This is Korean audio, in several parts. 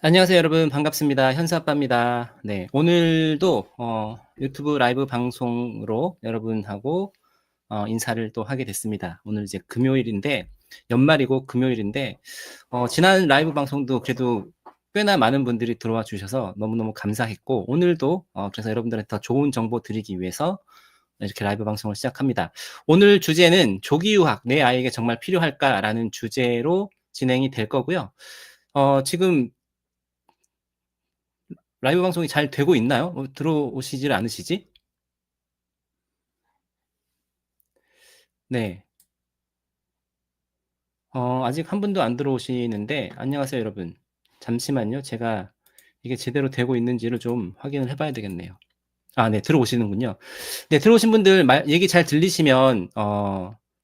안녕하세요, 여러분. 반갑습니다. 현수 아빠입니다. 네. 오늘도 유튜브 라이브 방송으로 여러분하고 인사를 또 하게 됐습니다. 오늘 이제 금요일인데, 연말이고 금요일인데, 지난 라이브 방송도 그래도 꽤나 많은 분들이 들어와 주셔서 너무너무 감사했고, 오늘도 그래서 여러분들한테 더 좋은 정보 드리기 위해서 이렇게 라이브 방송을 시작합니다. 오늘 주제는 조기 유학, 내 아이에게 정말 필요할까라는 주제로 진행이 될 거고요. 지금 라이브 방송이 잘 되고 있나요? 들어오시질 않으시지? 네. 아직 한 분도 안 들어오시는데, 안녕하세요, 여러분. 잠시만요. 제가 이게 제대로 되고 있는지를 좀 확인을 해봐야 되겠네요. 아, 네, 들어오시는군요. 네, 들어오신 분들 얘기 잘 들리시면,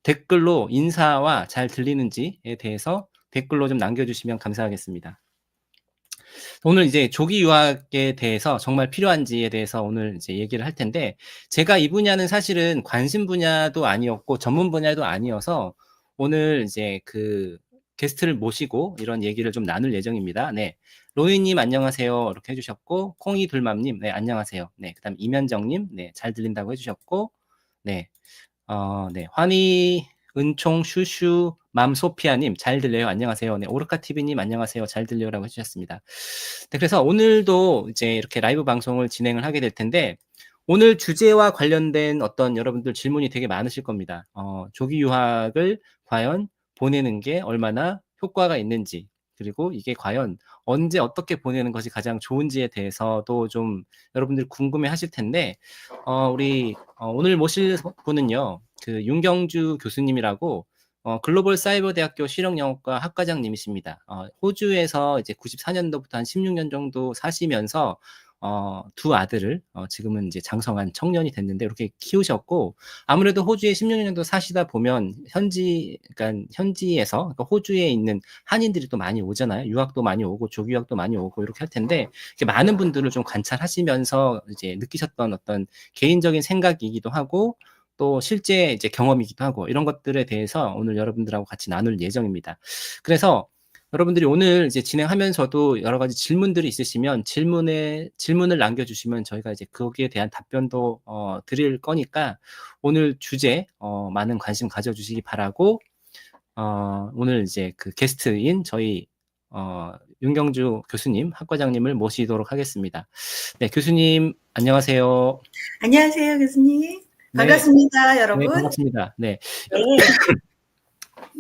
댓글로 인사와 잘 들리는지에 대해서 댓글로 좀 남겨주시면 감사하겠습니다. 오늘 이제 조기 유학에 대해서 정말 필요한지에 대해서 오늘 이제 얘기를 할 텐데, 제가 이 분야는 사실은 관심 분야도 아니었고 전문 분야도 아니어서 오늘 이제 그 게스트를 모시고 이런 얘기를 좀 나눌 예정입니다. 네. 로이님 안녕하세요. 이렇게 해주셨고, 콩이 둘맘님, 네, 안녕하세요. 네. 그 다음 이면정님, 네, 잘 들린다고 해주셨고, 네. 네. 환희, 은총, 슈슈, 맘소피아님, 잘 들려요. 안녕하세요. 네. 오르카TV님, 안녕하세요. 잘 들려요라고 해주셨습니다. 네. 그래서 오늘도 이제 이렇게 라이브 방송을 진행을 하게 될 텐데, 오늘 주제와 관련된 어떤 여러분들 질문이 되게 많으실 겁니다. 조기 유학을 과연 보내는 게 얼마나 효과가 있는지, 그리고 이게 과연 언제 어떻게 보내는 것이 가장 좋은지에 대해서도 좀 여러분들 궁금해 하실 텐데, 우리 오늘 모실 분은요, 그 윤경주 교수님이라고 글로벌 사이버 대학교 실용영어과 학과장님이십니다. 호주에서 이제 94년도부터 한 16년 정도 사시면서 두 아들을 지금은 이제 장성한 청년이 됐는데 이렇게 키우셨고, 아무래도 호주에 16년 정도 사시다 보면 그러니까 현지에서, 그러니까 호주에 있는 한인들이 또 많이 오잖아요. 유학도 많이 오고 조기 유학도 많이 오고 이렇게 할 텐데, 이렇게 많은 분들을 좀 관찰하시면서 이제 느끼셨던 어떤 개인적인 생각이기도 하고, 또 실제 이제 경험이기도 하고, 이런 것들에 대해서 오늘 여러분들하고 같이 나눌 예정입니다. 그래서 여러분들이 오늘 이제 진행하면서도 여러 가지 질문들이 있으시면 질문을 남겨주시면 저희가 이제 거기에 대한 답변도 드릴 거니까 오늘 주제 많은 관심 가져주시기 바라고, 오늘 이제 그 게스트인 저희 윤경주 교수님, 학과장님을 모시도록 하겠습니다. 네, 교수님 안녕하세요. 안녕하세요, 교수님. 네, 반갑습니다, 네, 여러분. 반갑습니다. 네, 네.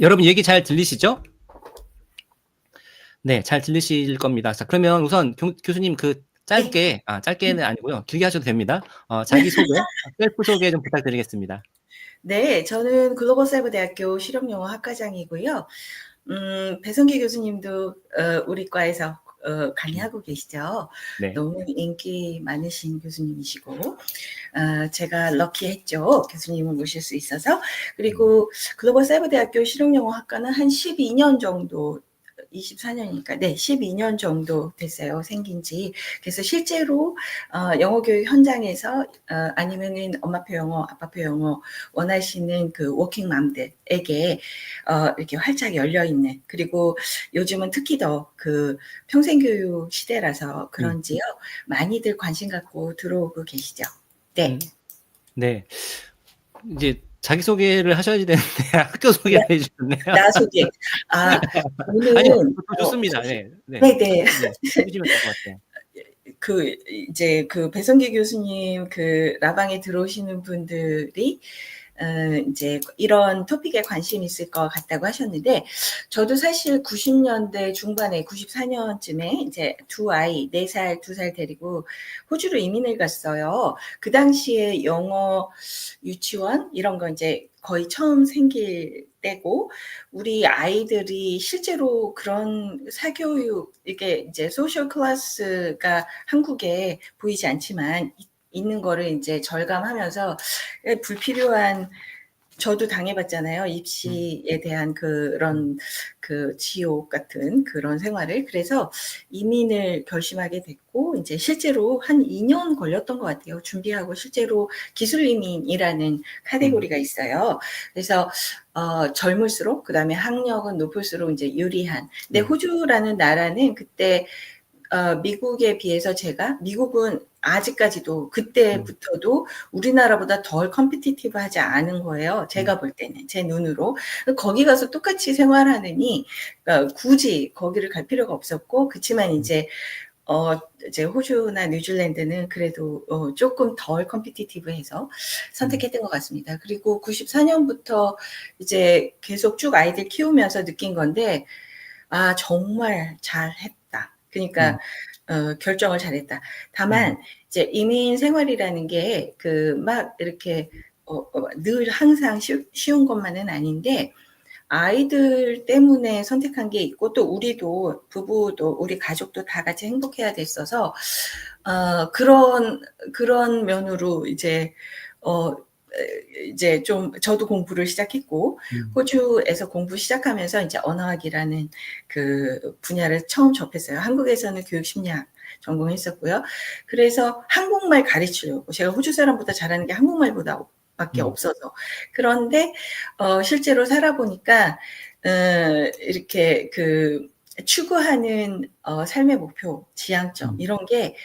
여러분 얘기 잘 들리시죠? 네, 잘 들리실 겁니다. 자, 그러면 우선 교수님 그 네. 짧게는 아니고요. 길게 하셔도 됩니다. 자기소개, 셀프 소개 좀 부탁드리겠습니다. 네, 저는 글로벌 사이버 대학교 실용영어 학과장이고요. 배성기 교수님도 우리 과에서 강의하고 계시죠. 네. 너무 인기 많으신 교수님이시고, 제가 럭키했죠. 교수님을 모실 수 있어서. 그리고 글로벌 사이버 대학교 실용영어 학과는 한 12년 정도 24년이니까, 네, 12년 정도 됐어요, 생긴 지. 그래서 실제로, 영어 교육 현장에서, 아니면은 엄마표 영어, 아빠표 영어 원하시는 그 워킹맘들에게, 이렇게 활짝 열려있는, 그리고 요즘은 특히 더 그 평생교육 시대라서 그런지요, 많이들 관심 갖고 들어오고 계시죠. 네. 네. 이제 자기소개를 하셔야 되는데 학교 소개를 해주셨네요. 나 소개. 아, 아니요, 저는, 좋습니다. 사실, 네, 네. 네네. 네, 해주시면 될 것 같아요. 이제 배성기 교수님 라방에 들어오시는 분들이 이제 이런 토픽에 관심 있을 것 같다고 하셨는데, 저도 사실 90년대 중반에 94년쯤에 이제 두 아이, 4살, 2살 데리고 호주로 이민을 갔어요. 그 당시에 영어 유치원 이런 거 이제 거의 처음 생길 때고, 우리 아이들이 실제로 그런 사교육, 이게 이제 소셜 클래스가 한국에 보이지 않지만 있는 거를 이제 절감하면서 불필요한, 저도 당해봤잖아요. 입시에 대한 그런 지옥 같은 그런 생활을. 그래서 이민을 결심하게 됐고, 이제 실제로 한 2년 걸렸던 것 같아요. 준비하고 실제로 기술 이민이라는 카테고리가 있어요. 그래서 젊을수록, 그다음에 학력은 높을수록 이제 유리한. 근데 호주라는 나라는 그때 미국에 비해서 미국은 아직까지도 그때부터도 우리나라보다 덜 컴피티티브하지 않은 거예요. 제가 볼 때는 제 눈으로. 거기 가서 똑같이 생활하느니 굳이 거기를 갈 필요가 없었고 그치만 이제 호주나 뉴질랜드는 그래도 조금 덜 컴피티티브해서 선택했던 것 같습니다. 그리고 94년부터 이제 계속 쭉 아이들 키우면서 느낀 건데 정말 잘했다. 그러니까 결정을 잘했다. 다만 이제 이민 생활이라는 게 막 이렇게 늘 항상 쉬운 것만은 아닌데 아이들 때문에 선택한 게 있고 또 우리도 부부도 우리 가족도 다 같이 행복해야 됐어서 그런 면으로 이제 좀 저도 공부를 시작했고 호주에서 공부 시작하면서 이제 언어학이라는 그 분야를 처음 접했어요. 한국에서는 교육심리학 전공했었고요. 그래서 한국말 가르치려고 제가 호주 사람보다 잘하는 게 한국말보다 밖에 없어서 그런데 실제로 살아보니까 이렇게 추구하는 삶의 목표, 지향점 이런 게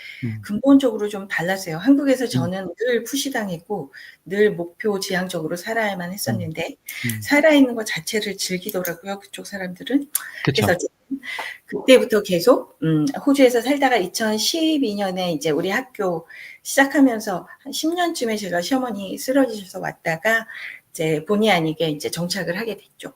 근본적으로 좀 달랐어요. 한국에서 저는 늘 푸시당했고 늘 목표 지향적으로 살아야만 했었는데 살아있는 것 자체를 즐기더라고요. 그쪽 사람들은. 그쵸. 그래서 그때부터 계속 호주에서 살다가 2012년에 이제 우리 학교 시작하면서 한 10년쯤에 제가 시어머니 쓰러지셔서 왔다가 이제 본의 아니게 이제 정착을 하게 됐죠.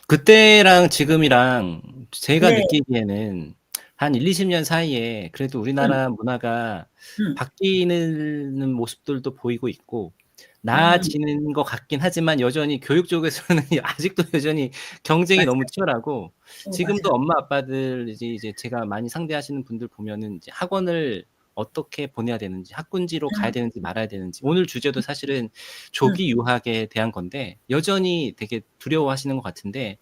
그때랑 지금이랑 제가 네. 느끼기에는 한 20-20년 사이에 그래도 우리나라 문화가 바뀌는 모습들도 보이고 있고 나아지는 것 같긴 하지만 여전히 교육 쪽에서는 아직도 여전히 경쟁이 너무 치열하고 지금도 맞아요. 엄마 아빠들 이제 제가 많이 상대하시는 분들 보면은 이제 학원을 어떻게 보내야 되는지, 학군지로 가야 되는지 말아야 되는지 오늘 주제도 사실은 조기 유학에 대한 건데 여전히 되게 두려워하시는 것 같은데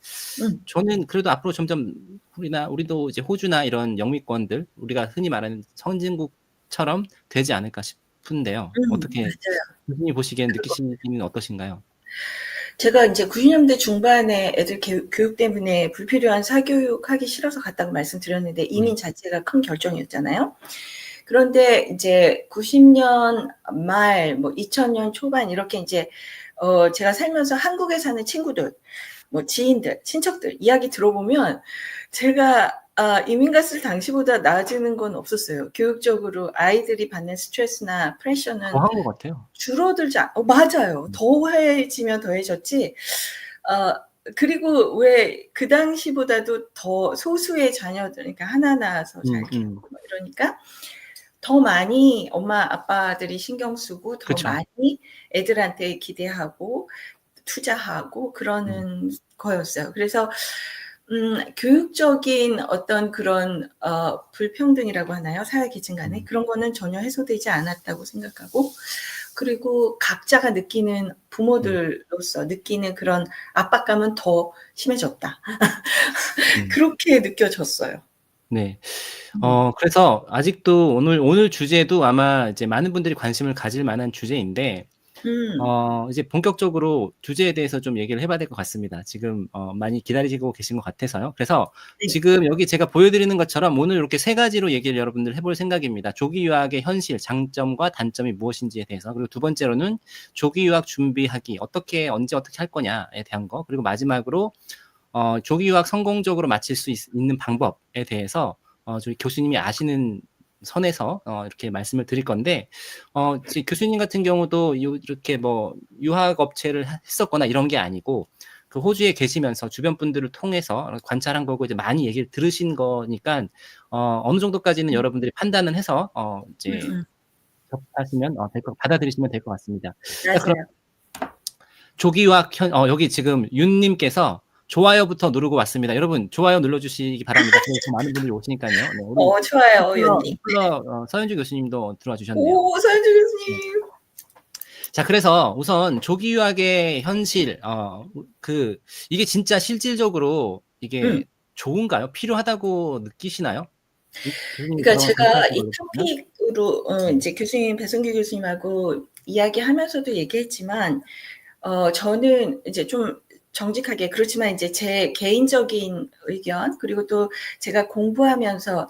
저는 그래도 앞으로 점점 우리도 이제 호주나 이런 영미권들 우리가 흔히 말하는 선진국처럼 되지 않을까 싶은데요. 어떻게 맞아요. 교수님 보시기엔 느끼시기는 어떠신가요? 제가 이제 90년대 중반에 애들 교육 때문에 불필요한 사교육하기 싫어서 갔다고 말씀드렸는데 이민 자체가 큰 결정이었잖아요. 그런데 이제 90년 말, 2000년 초반 이렇게 이제 제가 살면서 한국에 사는 친구들, 지인들, 친척들 이야기 들어보면 제가 이민 갔을 당시보다 나아지는 건 없었어요. 교육적으로 아이들이 받는 스트레스나 프레셔는 더한 것 같아요. 줄어들지 맞아요. 더해지면 더해졌지. 그리고 왜 그 당시보다도 더 소수의 자녀들, 그러니까 하나 낳아서 잘 키우고 이러니까 더 많이 엄마 아빠들이 신경 쓰고 더 그쵸. 많이 애들한테 기대하고 투자하고 그러는 거였어요. 그래서 교육적인 어떤 그런 불평등이라고 하나요? 사회 계층 간에 그런 거는 전혀 해소되지 않았다고 생각하고 그리고 각자가 느끼는 부모들로서 느끼는 그런 압박감은 더 심해졌다. 그렇게 느껴졌어요. 네. 그래서 아직도 오늘 주제도 아마 이제 많은 분들이 관심을 가질 만한 주제인데 이제 본격적으로 주제에 대해서 좀 얘기를 해 봐야 될 것 같습니다. 지금 많이 기다리시고 계신 것 같아서요. 그래서 네. 지금 여기 제가 보여드리는 것처럼 오늘 이렇게 3가지로 얘기를 여러분들 해 볼 생각입니다. 조기 유학의 현실, 장점과 단점이 무엇인지에 대해서 그리고 두 번째로는 조기 유학 준비하기 어떻게 언제 어떻게 할 거냐에 대한 거 그리고 마지막으로 조기 유학 성공적으로 마칠 수 있는 방법에 대해서 저희 교수님이 아시는 선에서 이렇게 말씀을 드릴 건데 이제 교수님 같은 경우도 이렇게 유학 업체를 했었거나 이런 게 아니고 그 호주에 계시면서 주변 분들을 통해서 관찰한 거고 이제 많이 얘기를 들으신 거니까 어느 정도까지는 여러분들이 판단을 해서 이제 접하시면 받아들이시면 될 것 같습니다. 자, 그럼 맞아요. 조기 유학 여기 지금 윤님께서 좋아요부터 누르고 왔습니다. 여러분 좋아요 눌러주시기 바랍니다. 더 많은 분들이 오시니까요. 네, 우리 좋아요, 윤님. 서현주 교수님도 들어와 주셨네요. 오, 서현주 네. 교수님. 자, 그래서 우선 조기 유학의 현실, 이게 진짜 실질적으로 이게 좋은가요? 필요하다고 느끼시나요? 교수님 그러니까 그런 제가 관찰하신 이 걸로 보면? 토픽으로 이제 배성규 교수님하고 이야기하면서도 얘기했지만 저는 이제 좀 정직하게 그렇지만 이제 제 개인적인 의견 그리고 또 제가 공부하면서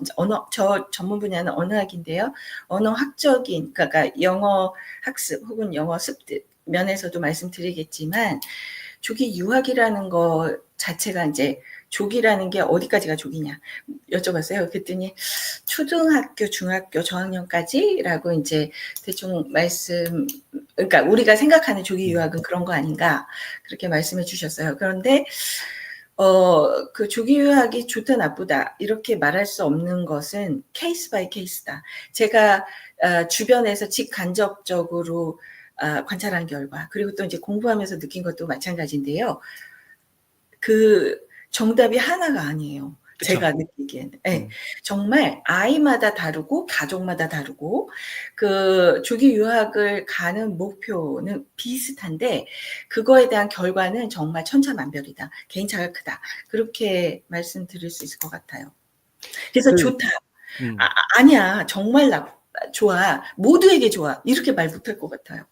저 전문 분야는 언어학인데요. 언어학적인 그러니까 영어 학습 혹은 영어 습득 면에서도 말씀드리겠지만 조기 유학이라는 거 자체가 이제 조기라는 게 어디까지가 조기냐 여쭤봤어요. 그랬더니 초등학교, 중학교 저학년까지라고 이제 대충 그러니까 우리가 생각하는 조기 유학은 그런 거 아닌가 그렇게 말씀해 주셨어요. 그런데 그 조기 유학이 좋다 나쁘다 이렇게 말할 수 없는 것은 케이스 바이 케이스다. 제가 주변에서 직간접적으로 관찰한 결과 그리고 또 이제 공부하면서 느낀 것도 마찬가지인데요. 그 정답이 하나가 아니에요. 그쵸. 제가 느끼기에는. 네. 정말 아이마다 다르고 가족마다 다르고 그 조기 유학을 가는 목표는 비슷한데 그거에 대한 결과는 정말 천차만별이다. 개인차가 크다. 그렇게 말씀드릴 수 있을 것 같아요. 그래서 좋다. 아니야. 정말 좋아. 모두에게 좋아. 이렇게 말 못할 것 같아요.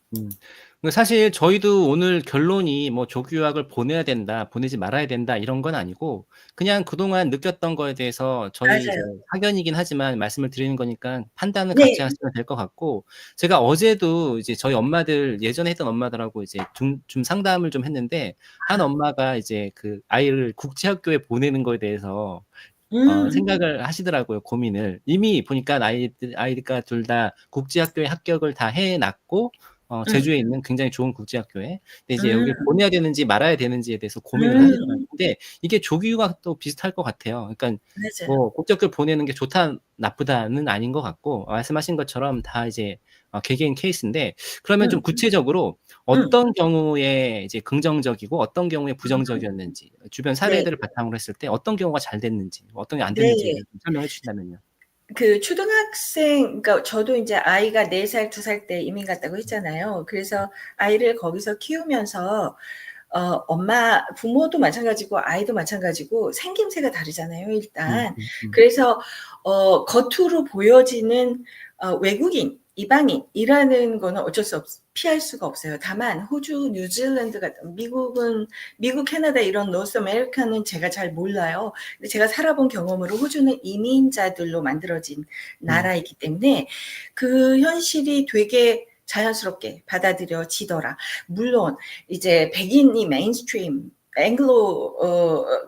사실 저희도 오늘 결론이 뭐 조기 유학을 보내야 된다, 보내지 말아야 된다 이런 건 아니고 그냥 그동안 느꼈던 거에 대해서 저희 이제 맞아요. 학연이긴 하지만 말씀을 드리는 거니까 판단을 같이 네. 하시면 될 것 같고 제가 어제도 이제 저희 엄마들 예전에 했던 엄마들하고 이제 좀 상담을 좀 했는데 한 엄마가 이제 그 아이를 국제학교에 보내는 거에 대해서 생각을 하시더라고요, 고민을. 이미 보니까 아이가 둘 다 국제학교에 합격을 다 해놨고, 제주에 있는 굉장히 좋은 국제학교에. 근데 이제 여기 보내야 되는지 말아야 되는지에 대해서 고민을 하시더라고요. 근데 이게 조기 유학도 비슷할 것 같아요. 그러니까 맞아요. 뭐 국제학교 보내는 게 좋다, 나쁘다는 아닌 것 같고, 말씀하신 것처럼 다 이제 개개인 케이스인데, 그러면 좀 구체적으로 어떤 경우에 이제 긍정적이고 어떤 경우에 부정적이었는지, 주변 네. 사례들을 바탕으로 했을 때 어떤 경우가 잘 됐는지, 어떤 게 안 됐는지에 네. 대해서 좀 설명해 주신다면요. 그 초등학생, 그러니까 저도 이제 아이가 4살, 2살 때 이민 갔다고 했잖아요. 그래서 아이를 거기서 키우면서 부모도 마찬가지고 아이도 마찬가지고 생김새가 다르잖아요, 일단. 그래서 겉으로 보여지는 외국인, 이방인이라는 거는 피할 수가 없어요. 다만 호주, 뉴질랜드 같은 미국, 캐나다 이런 노스 아메리카는 제가 잘 몰라요. 근데 제가 살아본 경험으로 호주는 이민자들로 만들어진 나라이기 때문에 그 현실이 되게 자연스럽게 받아들여지더라. 물론 이제 백인이 메인스트림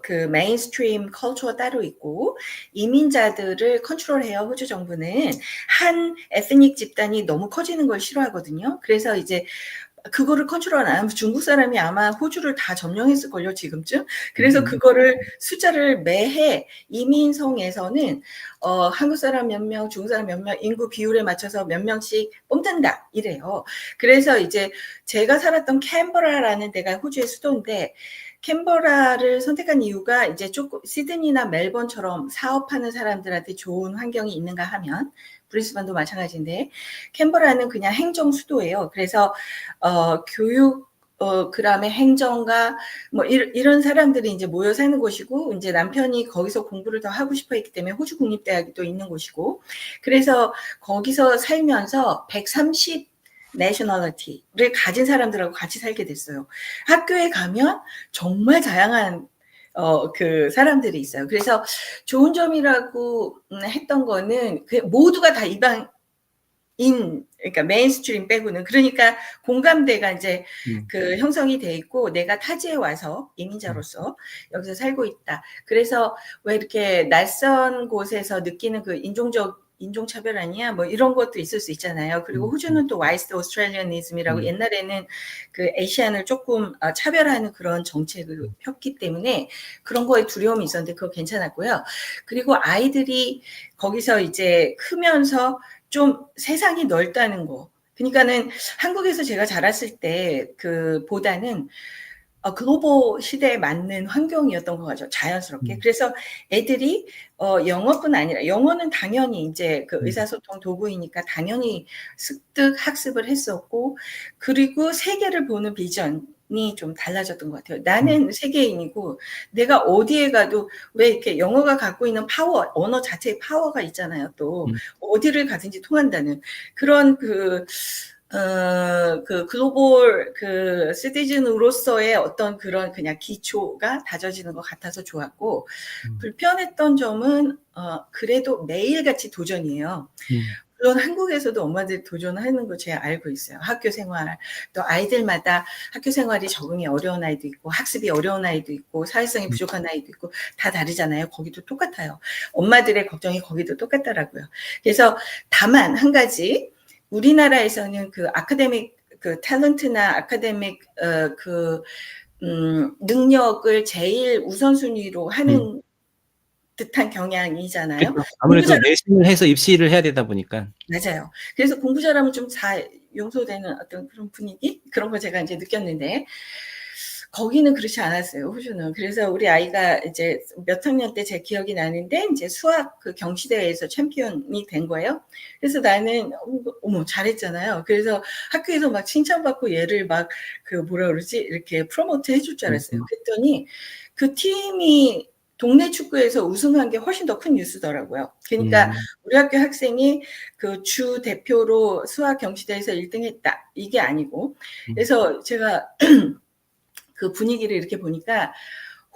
그 메인스트림 컬처가 따로 있고 이민자들을 컨트롤해요. 호주 정부는 한 에스닉 집단이 너무 커지는 걸 싫어하거든요. 그래서 이제 그거를 컨트롤 안 하면 중국 사람이 아마 호주를 다 점령했을걸요, 지금쯤. 그래서 그거를 숫자를 매해 이민성에서는 한국 사람 몇 명, 중국 사람 몇 명, 인구 비율에 맞춰서 몇 명씩 뽑는다 이래요. 그래서 이제 제가 살았던 캔버라라는 데가 호주의 수도인데 캔버라를 선택한 이유가 이제 조금 시드니나 멜번처럼 사업하는 사람들한테 좋은 환경이 있는가 하면 브리스번도 마찬가지인데 캔버라는 그냥 행정 수도예요. 그래서 교육 그다음에 행정가 뭐 이런 사람들이 이제 모여 사는 곳이고 이제 남편이 거기서 공부를 더 하고 싶어 했기 때문에 호주 국립대학이 또 있는 곳이고 그래서 거기서 살면서 130 내셔널리티를 가진 사람들하고 같이 살게 됐어요. 학교에 가면 정말 다양한 그 사람들이 있어요. 그래서 좋은 점이라고 했던 거는 모두가 다 이방인, 그러니까 메인스트림 빼고는 그러니까 공감대가 이제 그 형성이 돼 있고 내가 타지에 와서 이민자로서 여기서 살고 있다. 그래서 왜 이렇게 낯선 곳에서 느끼는 그 인종차별 아니야? 뭐 이런 것도 있을 수 있잖아요. 그리고 호주는 또 와이스트 오스트레일리언이즘이라고 옛날에는 그 에이시안을 조금 차별하는 그런 정책을 폈기 때문에 그런 거에 두려움이 있었는데 그거 괜찮았고요. 그리고 아이들이 거기서 이제 크면서 좀 세상이 넓다는 거. 그러니까는 한국에서 제가 자랐을 때 그 보다는 글로벌 시대에 맞는 환경이었던 것 같죠. 자연스럽게. 그래서 애들이 영어뿐 아니라 영어는 당연히 이제 그 의사소통 도구이니까 당연히 습득 학습을 했었고 그리고 세계를 보는 비전이 좀 달라졌던 것 같아요. 나는 세계인이고 내가 어디에 가도 왜 이렇게 영어가 갖고 있는 파워, 언어 자체의 파워가 있잖아요. 또 어디를 가든지 통한다는 그런 그 그 글로벌 그 시티즌으로서의 어떤 그런 그냥 기초가 다져지는 것 같아서 좋았고, 불편했던 점은 그래도 매일같이 도전이에요. 물론 한국에서도 엄마들이 도전하는 거 제가 알고 있어요. 학교 생활, 또 아이들마다 학교 생활이 적응이 어려운 아이도 있고, 학습이 어려운 아이도 있고, 사회성이 부족한 아이도 있고, 다 다르잖아요. 거기도 똑같아요. 엄마들의 걱정이 거기도 똑같더라고요. 그래서 다만 한 가지, 우리나라에서는 그 아카데믹 그 탤런트나 아카데믹 능력을 제일 우선순위로 하는 듯한 경향이잖아요. 그쵸. 공부 아무래도 잘 내신을 해서 입시를 해야 되다 보니까. 맞아요. 그래서 공부 잘하면 좀 잘 용서되는 어떤 그런 분위기? 그런 걸 제가 이제 느꼈는데, 거기는 그렇지 않았어요, 호주는. 그래서 우리 아이가 이제 몇 학년 때 제 기억이 나는데, 이제 수학 그 경시대회에서 챔피언이 된 거예요. 그래서 나는, 어머, 잘했잖아요. 그래서 학교에서 막 칭찬받고 얘를 막 그 뭐라 그러지? 이렇게 프로모트 해줄 줄 알았어요. 그랬더니 그 팀이 동네 축구에서 우승한 게 훨씬 더 큰 뉴스더라고요. 그러니까 우리 학교 학생이 그 주 대표로 수학 경시대회에서 1등 했다. 이게 아니고. 그래서 제가 그 분위기를 이렇게 보니까,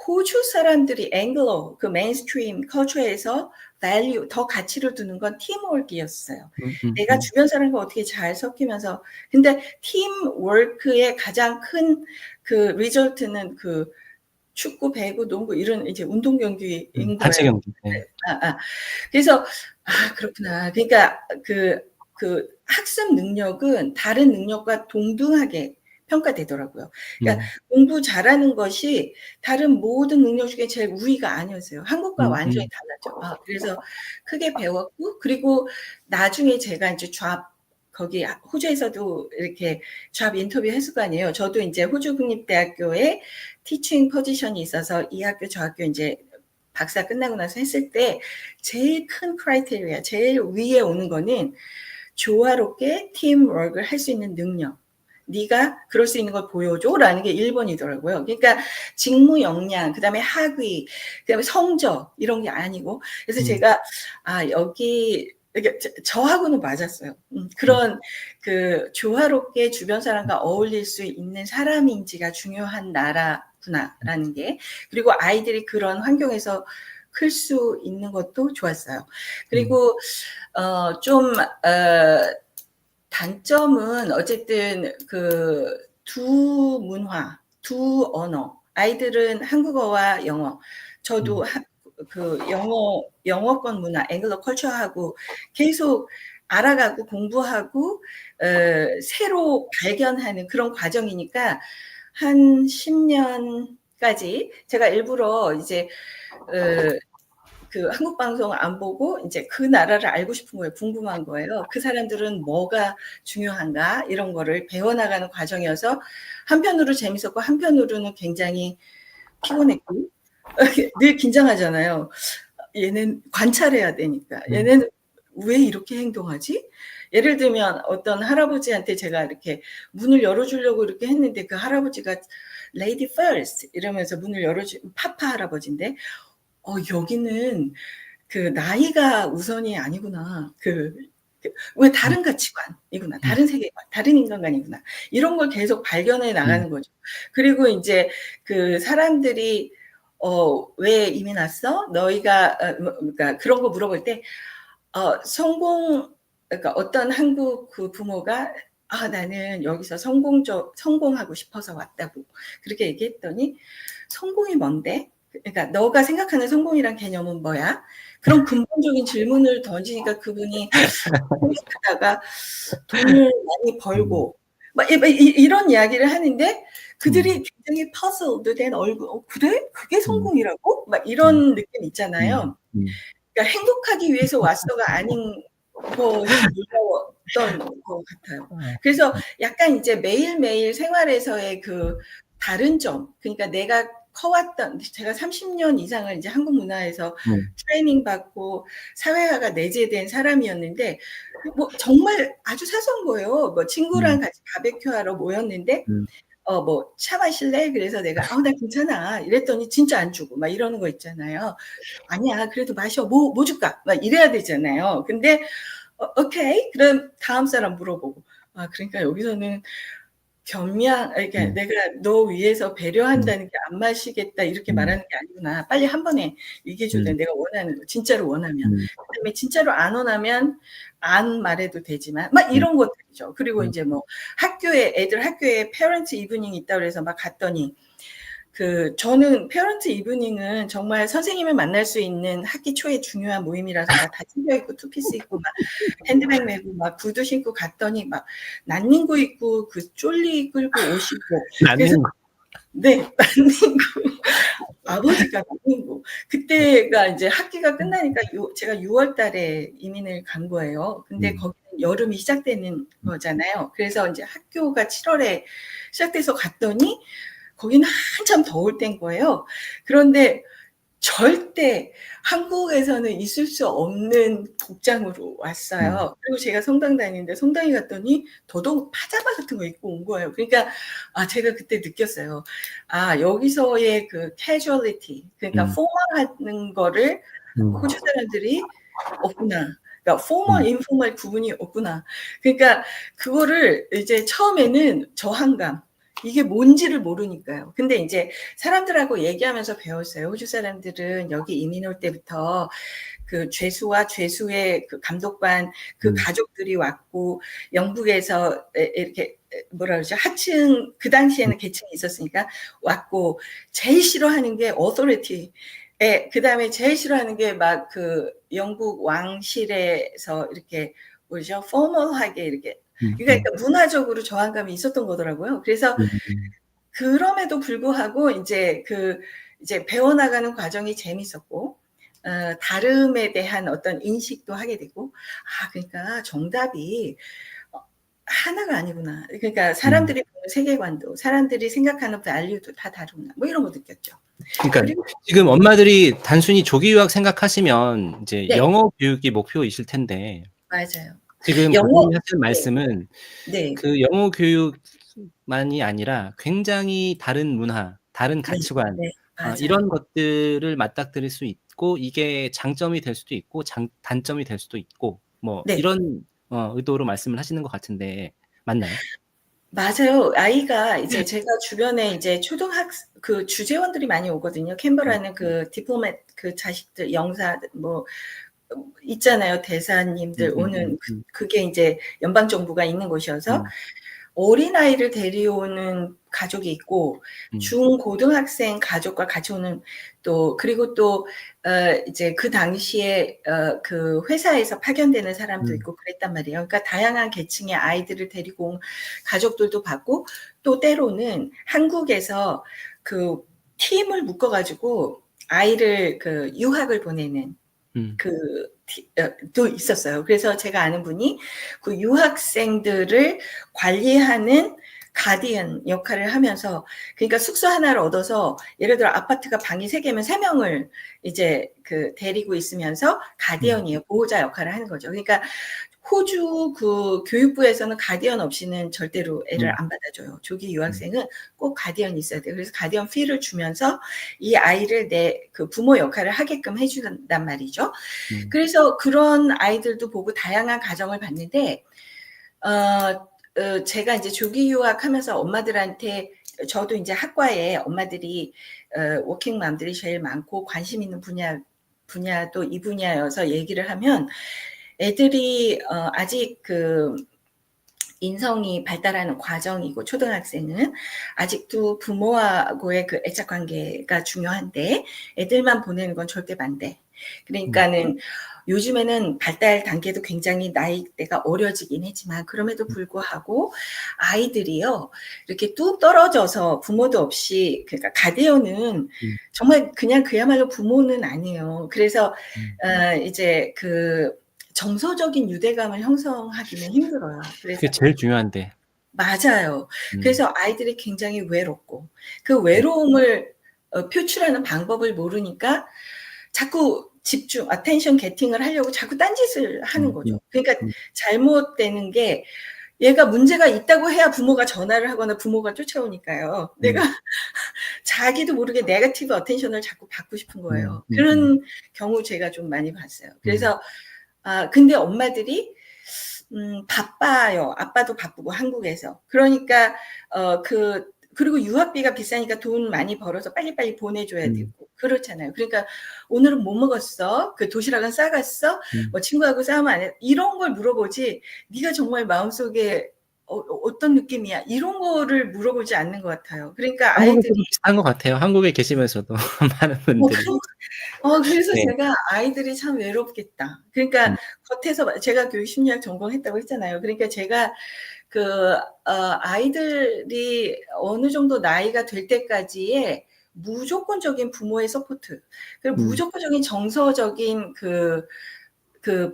호주 사람들이 앵글로 그 메인스트림 컬처에서 밸류 더 가치를 두는 건 팀워크였어요. 내가 주변 사람과 어떻게 잘 섞이면서, 근데 팀워크의 가장 큰 그 리절트는 그 축구, 배구, 농구 이런 이제 운동 경기인 단체 거예요. 경기. 네. 그래서 그렇구나. 그러니까 그 학습 능력은 다른 능력과 동등하게 평가되더라고요. 그러니까 공부 잘하는 것이 다른 모든 능력 중에 제일 우위가 아니었어요. 한국과 완전히 달랐죠. 그래서 크게 배웠고, 그리고 나중에 제가 이제 거기 호주에서도 이렇게 잡 인터뷰 했을 거 아니에요. 저도 이제 호주 국립대학교에 티칭 포지션이 있어서 이 학교 저 학교 이제 박사 끝나고 나서 했을 때 제일 큰 크라이테리아, 제일 위에 오는 거는 조화롭게 팀워크를 할 수 있는 능력. 네가 그럴 수 있는 걸 보여줘라는 게 1번이더라고요. 그러니까 직무 역량, 그다음에 학위, 그다음에 성적 이런 게 아니고, 그래서 제가 여기 저하고는 맞았어요. 그런 그 조화롭게 주변 사람과 어울릴 수 있는 사람인지가 중요한 나라구나라는 게, 그리고 아이들이 그런 환경에서 클 수 있는 것도 좋았어요. 그리고 단점은 어쨌든 그 두 문화, 두 언어. 아이들은 한국어와 영어. 저도 그 영어권 문화, 앵글로 컬처하고 계속 알아가고 공부하고 새로 발견하는 그런 과정이니까, 한 10년까지 제가 일부러 이제 그 한국 방송을 안 보고 이제 그 나라를 알고 싶은 거예요. 궁금한 거예요. 그 사람들은 뭐가 중요한가 이런 거를 배워나가는 과정이어서 한편으로 재밌었고 한편으로는 굉장히 피곤했고 늘 긴장하잖아요. 얘는 관찰해야 되니까. 얘는 왜 이렇게 행동하지? 예를 들면 어떤 할아버지한테 제가 이렇게 문을 열어주려고 이렇게 했는데 그 할아버지가 lady first 이러면서 문을 파파 할아버지인데, 여기는 그 나이가 우선이 아니구나. 왜 다른 가치관이구나. 다른 세계관, 다른 인간관이구나. 이런 걸 계속 발견해 나가는 거죠. 그리고 이제 그 사람들이 왜 이민 왔어? 너희가 그러니까 그런 거 물어볼 때 그러니까 어떤 한국 그 부모가 나는 여기서 성공하고 싶어서 왔다고 그렇게 얘기했더니, 성공이 뭔데? 그러니까 너가 생각하는 성공이란 개념은 뭐야? 그런 근본적인 질문을 던지니까 그분이 생각하다가 돈을 많이 벌고 막 이런 이야기를 하는데, 그들이 굉장히 puzzled 된 얼굴, 그래? 그게 성공이라고? 막 이런 느낌 있잖아요. 그러니까 행복하기 위해서 왔어가 아닌 것이 놀라웠던 것 같아요. 그래서 약간 이제 매일매일 생활에서의 그 다른 점, 그러니까 내가 커왔던, 제가 30년 이상을 이제 한국 문화에서 트레이닝 받고 사회화가 내재된 사람이었는데, 뭐 정말 아주 사소한 거예요. 뭐 친구랑 같이 바베큐 하러 모였는데 뭐 차 마실래? 그래서 내가 나 괜찮아 이랬더니 진짜 안 주고 막 이러는 거 있잖아요. 아니야 그래도 마셔. 뭐 줄까? 막 이래야 되잖아요. 근데 오케이 그럼 다음 사람 물어보고 그러니까 여기서는 그러니까 음. 내가 너 위해서 배려한다는 게 안 마시겠다 이렇게 말하는 게 아니구나. 빨리 한 번에 얘기해 줘야 돼. 내가 원하는 거. 진짜로 원하면. 그다음에 진짜로 안 원하면 안 말해도 되지만 막 이런 것들이죠. 그리고 이제 뭐 애들 학교에 페런트 이브닝이 있다고 그래서 막 갔더니 저는 페런트 이브닝은 정말 선생님을 만날 수 있는 학기 초에 중요한 모임이라서 막 다 챙겨 입고 투피스 입고 막 핸드백 메고 막 구두 신고 갔더니 막 난닝구 입고 그 쫄리 끌고 오시고 그래서 네, 난닝구 아버지가 난닝구 그때가 이제 학기가 끝나니까 제가 6월 달에 이민을 간 거예요. 근데 거기는 여름이 시작되는 거잖아요. 그래서 이제 학교가 7월에 시작돼서 갔더니 거기는 한참 더울 때인 거예요. 그런데 절대 한국에서는 있을 수 없는 복장으로 왔어요. 그리고 제가 성당 다니는데 성당에 갔더니 더더욱 파자마 같은 거 입고 온 거예요. 그러니까 제가 그때 느꼈어요. 여기서의 그 캐주얼리티, 그러니까 포멀하는 거를 호주 사람들이 없구나. 그러니까 포멀, 인포멀 구분이 없구나. 그러니까 그거를 이제 처음에는 저항감, 이게 뭔지를 모르니까요. 근데 이제 사람들하고 얘기하면서 배웠어요. 호주 사람들은 여기 이민 올 때부터 그 죄수와 죄수의 그 감독관 그 가족들이 왔고 영국에서 이렇게 뭐라 그러죠? 하층 그 당시에는 계층이 있었으니까 왔고 제일 싫어하는 게 authority. 그다음에 제일 싫어하는 게 막 그 영국 왕실에서 이렇게 뭐죠? 포멀하게 이렇게 그러니까 문화적으로 저항감이 있었던 거더라고요. 그래서 그럼에도 불구하고 이제 이제 배워나가는 과정이 재밌었고, 다름에 대한 어떤 인식도 하게 되고, 그러니까 정답이 하나가 아니구나. 그러니까 사람들이 보는 세계관도, 사람들이 생각하는 밸류도 다 다르구나. 뭐 이런 거 느꼈죠. 그러니까 지금 엄마들이 단순히 조기 유학 생각하시면 이제 네. 영어 교육이 목표이실 텐데. 맞아요. 지금 고객님이 하시는 말씀은 네. 그 영어 교육만이 아니라 굉장히 다른 문화, 다른 가치관, 네. 이런 것들을 맞닥뜨릴 수 있고 이게 장점이 될 수도 있고 단점이 될 수도 있고 뭐 네. 이런 의도로 말씀을 하시는 것 같은데 맞나요? 맞아요. 아이가 이제 제가 주변에 이제 그 주재원들이 많이 오거든요. 캔버라는 그 디플로맷 그 자식들 영사 뭐 있잖아요. 대사님들 오는 그게 이제 연방 정부가 있는 곳이어서 어린아이를 데려오는 가족이 있고 중고등학생 가족과 같이 오는 그리고 또 이제 그 당시에 그 회사에서 파견되는 사람도 있고 그랬단 말이에요. 그러니까 다양한 계층의 아이들을 데리고 온 가족들도 봤고 또 때로는 한국에서 그 팀을 묶어 가지고 아이를 그 유학을 보내는 또 있었어요. 그래서 제가 아는 분이 그 유학생들을 관리하는 가디언 역할을 하면서 그러니까 숙소 하나를 얻어서 예를 들어 아파트가 방이 3개면 3명을 이제 데리고 있으면서 가디언이에요. 보호자 역할을 하는 거죠. 그러니까 호주 그 교육부에서는 가디언 없이는 절대로 애를 안 받아줘요. 조기 유학생은 꼭 가디언이 있어야 돼요. 그래서 가디언 피를 주면서 이 아이를 그 부모 역할을 하게끔 해준단 말이죠. 그래서 그런 아이들도 보고 다양한 가정을 봤는데, 제가 이제 조기 유학하면서 엄마들한테 저도 이제 학과에 엄마들이 워킹맘들이 제일 많고 관심 있는 분야도 이 분야여서 얘기를 하면 애들이 아직 인성이 발달하는 과정이고 초등학생은 아직도 부모하고의 그 애착 관계가 중요한데 애들만 보내는 건 절대 반대. 그러니까는 요즘에는 발달 단계도 굉장히 나이대가 어려지긴 했지만 그럼에도 불구하고 아이들이요 이렇게 뚝 떨어져서 부모도 없이 그러니까 가디언은 정말 그냥 그야말로 부모는 아니에요. 그래서 이제 정서적인 유대감을 형성하기는 힘들어요. 그래서 그게 제일 중요한데. 맞아요. 그래서 아이들이 굉장히 외롭고 그 외로움을 표출하는 방법을 모르니까 자꾸 attention getting을 하려고 자꾸 딴짓을 하는 거죠. 그러니까 잘못되는 게 얘가 문제가 있다고 해야 부모가 전화를 하거나 부모가 쫓아오니까요. 내가 자기도 모르게 네거티브 어텐션을 자꾸 받고 싶은 거예요. 그런 경우 제가 좀 많이 봤어요. 그래서 근데 엄마들이 바빠요. 아빠도 바쁘고 한국에서. 그러니까 그리고 유학비가 비싸니까 돈 많이 벌어서 빨리빨리 보내줘야 되고 그렇잖아요. 그러니까 오늘은 뭐 먹었어? 그 도시락은 싸갔어? 뭐 친구하고 싸우면 안 해? 이런 걸 물어보지. 네가 정말 마음속에 어떤 느낌이야? 이런 거를 물어보지 않는 것 같아요. 그러니까 한국에서도 아이들이 비슷한 것 같아요. 한국에 계시면서도 많은 분들이. 그래서 네. 제가 아이들이 참 외롭겠다. 그러니까 겉에서 제가 교육 심리학 전공했다고 했잖아요. 그러니까 제가 아이들이 어느 정도 나이가 될 때까지의 무조건적인 부모의 서포트, 그리고 무조건적인 정서적인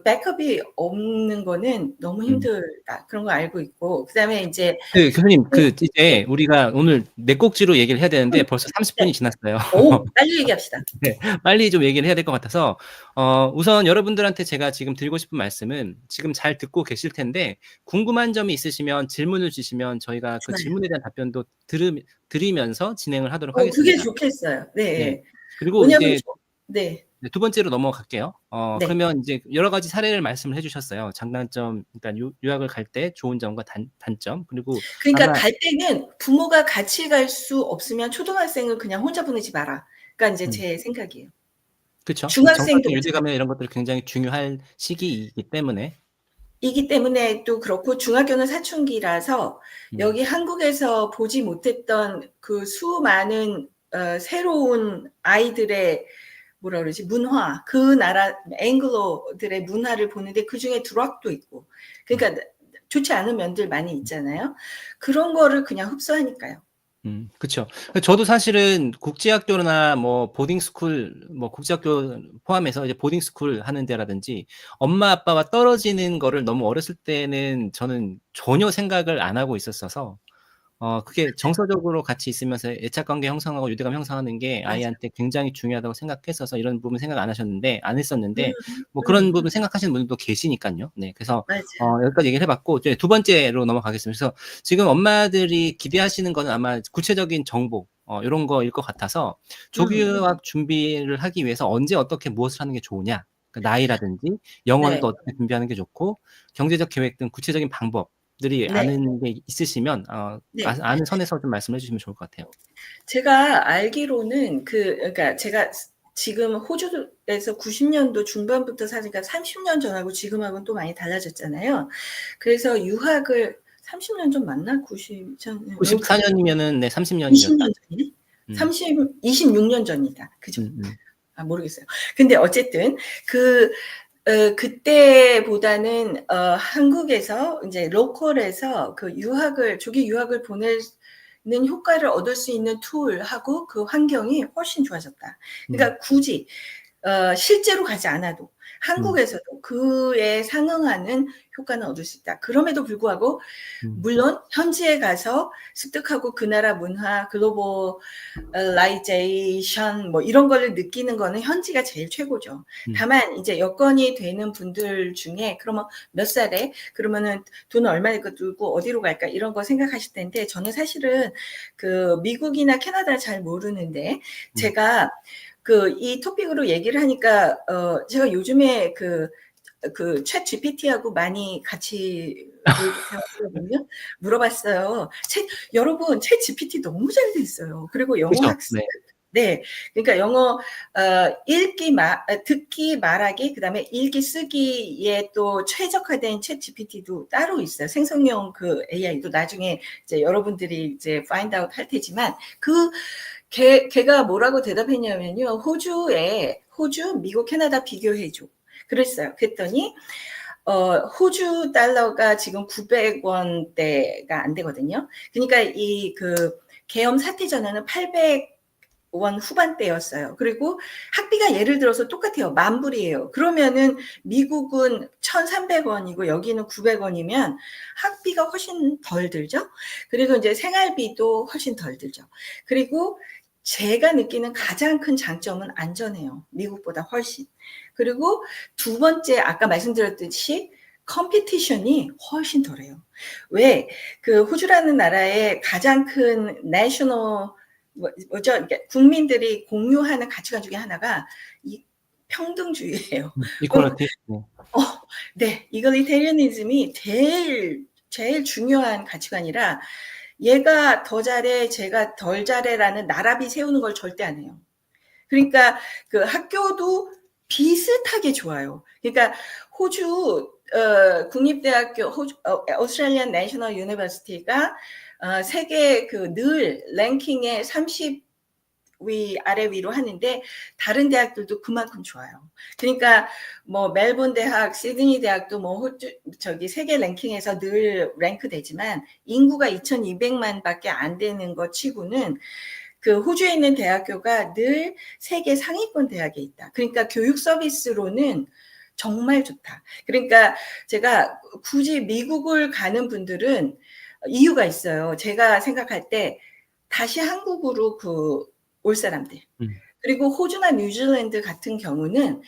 백업이 없는 거는 너무 힘들다. 그런 거 알고 있고, 그 다음에 이제, 교수님, 네. 이제 우리가 오늘 네 꼭지로 얘기를 해야 되는데 벌써 30분이 네. 지났어요. 빨리 얘기합시다. 네, 빨리 좀 얘기를 해야 될 것 같아서, 우선 여러분들한테 제가 지금 드리고 싶은 말씀은 지금 잘 듣고 계실 텐데, 궁금한 점이 있으시면 질문을 주시면 저희가 그 좋아요. 질문에 대한 답변도 드리면서 진행을 하도록 그게 하겠습니다. 좋겠어요. 네. 네. 그리고 왜냐면, 이제 네. 네, 두 번째로 넘어갈게요. 네. 그러면 이제 여러 가지 사례를 말씀을 해주셨어요. 장단점, 그러니까 유학을 갈 때 좋은 점과 단점, 그리고 그러니까 아마 갈 때는 부모가 같이 갈 수 없으면 초등학생을 그냥 혼자 보내지 마라. 그러니까 이제 제 생각이에요. 그쵸. 이 중학생도 정서적 마찬가지. 유대감이나 이런 것들이 굉장히 중요할 시기이기 때문에. 이기 때문에 또 그렇고 중학교는 사춘기라서 음. 여기 한국에서 보지 못했던 그 수많은 새로운 아이들의 뭐라 그러지 문화, 그 나라 앵글로들의 문화를 보는데 그중에 드락도 있고, 그러니까 좋지 않은 면들 많이 있잖아요. 그런 거를 그냥 흡수하니까요. 그쵸. 저도 사실은 국제학교나 뭐 보딩스쿨, 뭐 국제학교 포함해서 이제 보딩스쿨 하는 데라든지 엄마 아빠와 떨어지는 거를 너무 어렸을 때는 저는 전혀 생각을 안 하고 있었어서, 그게 정서적으로 같이 있으면서 애착 관계 형성하고 유대감 형성하는 게 맞아요. 아이한테 굉장히 중요하다고 생각했어서 이런 부분 생각 안 음, 했었는데, 뭐 그런 부분 생각하시는 분들도 계시니까요. 네. 그래서, 맞아요. 여기까지 얘기를 해봤고, 이제 두 번째로 넘어가겠습니다. 그래서 지금 엄마들이 기대하시는 거는 아마 구체적인 정보, 이런 거일 것 같아서 조기유학 준비를 하기 위해서 언제 어떻게 무엇을 하는 게 좋으냐. 그러니까 나이라든지 영어는 네. 또 어떻게 준비하는 게 좋고, 경제적 계획 등 구체적인 방법들이 네. 아는 게 있으시면, 네. 아는 선에서 좀 말씀해 주시면 좋을 것 같아요. 제가 알기로는 그러니까 제가 지금 호주에서 90년도 중반부터 사니까 30년 전하고 지금하고는 또 많이 달라졌잖아요. 그래서 유학을 30년 전 맞나? 90 전, 94년이면은 네, 30년이죠. 20년 전이네? 음. 26년 전이다. 그죠? 음. 모르겠어요. 근데 어쨌든 그때보다는 한국에서 이제 로컬에서 조기 유학을 보내는 효과를 얻을 수 있는 툴하고 그 환경이 훨씬 좋아졌다. 그러니까 굳이 실제로 가지 않아도 한국에서도 그에 상응하는 효과는 얻을 수 있다. 그럼에도 불구하고 물론 현지에 가서 습득하고 그 나라 문화, 글로벌라이제이션 뭐 이런 거를 느끼는 거는 현지가 제일 최고죠. 다만 이제 여건이 되는 분들 중에 그러면 몇 살에 그러면은 돈 얼마 들고 어디로 갈까 이런 거 생각하실 텐데 저는 사실은 미국이나 캐나다를 잘 모르는데 제가 이 토픽으로 얘기를 하니까 제가 요즘에 챗 GPT하고 많이 같이 대화하거든요. 물어봤어요. 여러분, 챗 GPT 너무 잘 돼 있어요. 그리고 영어 그쵸. 학습, 네. 네, 그러니까 영어 듣기, 말하기, 그다음에 읽기, 쓰기에 또 최적화된 챗 GPT도 따로 있어요. 생성형 AI도 나중에 이제 여러분들이 이제 find out 할 테지만 걔가 뭐라고 대답했냐면요. 호주, 미국, 캐나다 비교해줘. 그랬어요. 그랬더니 호주 달러가 지금 900원대가 안 되거든요. 그러니까 계엄 사태 전에는 800원 후반대였어요. 그리고 학비가 예를 들어서 똑같아요. 만불이에요. 그러면은 미국은 1,300원이고 여기는 900원이면 학비가 훨씬 덜 들죠. 그리고 이제 생활비도 훨씬 덜 들죠. 그리고 제가 느끼는 가장 큰 장점은 안전해요. 미국보다 훨씬. 그리고 두 번째 아까 말씀드렸듯이 컴피티션이 훨씬 덜해요. 왜? 호주라는 나라의 가장 큰 내셔널 뭐죠? 그러니까 국민들이 공유하는 가치관 중에 하나가 이 평등주의예요. 이퀄리티. 네. 네, 이글리테리아니즘이 제일 중요한 가치관이라 얘가 더 잘해, 제가 덜 잘해라는 나라비 세우는 걸 절대 안 해요. 그러니까 그 학교도 비슷하게 좋아요. 그러니까 호주 국립대학교 오스트레일리안 내셔널 유니버시티가 세계 그 늘 랭킹에 30 위 아래 위로 하는데 다른 대학들도 그만큼 좋아요. 그러니까 뭐 멜본 대학, 시드니 대학도 뭐 호주 저기 세계 랭킹에서 늘 랭크되지만 인구가 2,200만밖에 안 되는 것 치고는 그 호주에 있는 대학교가 늘 세계 상위권 대학에 있다. 그러니까 교육 서비스로는 정말 좋다. 그러니까 제가 굳이 미국을 가는 분들은 이유가 있어요. 제가 생각할 때 다시 한국으로 올 사람들. 그리고 호주나 뉴질랜드 같은 경우는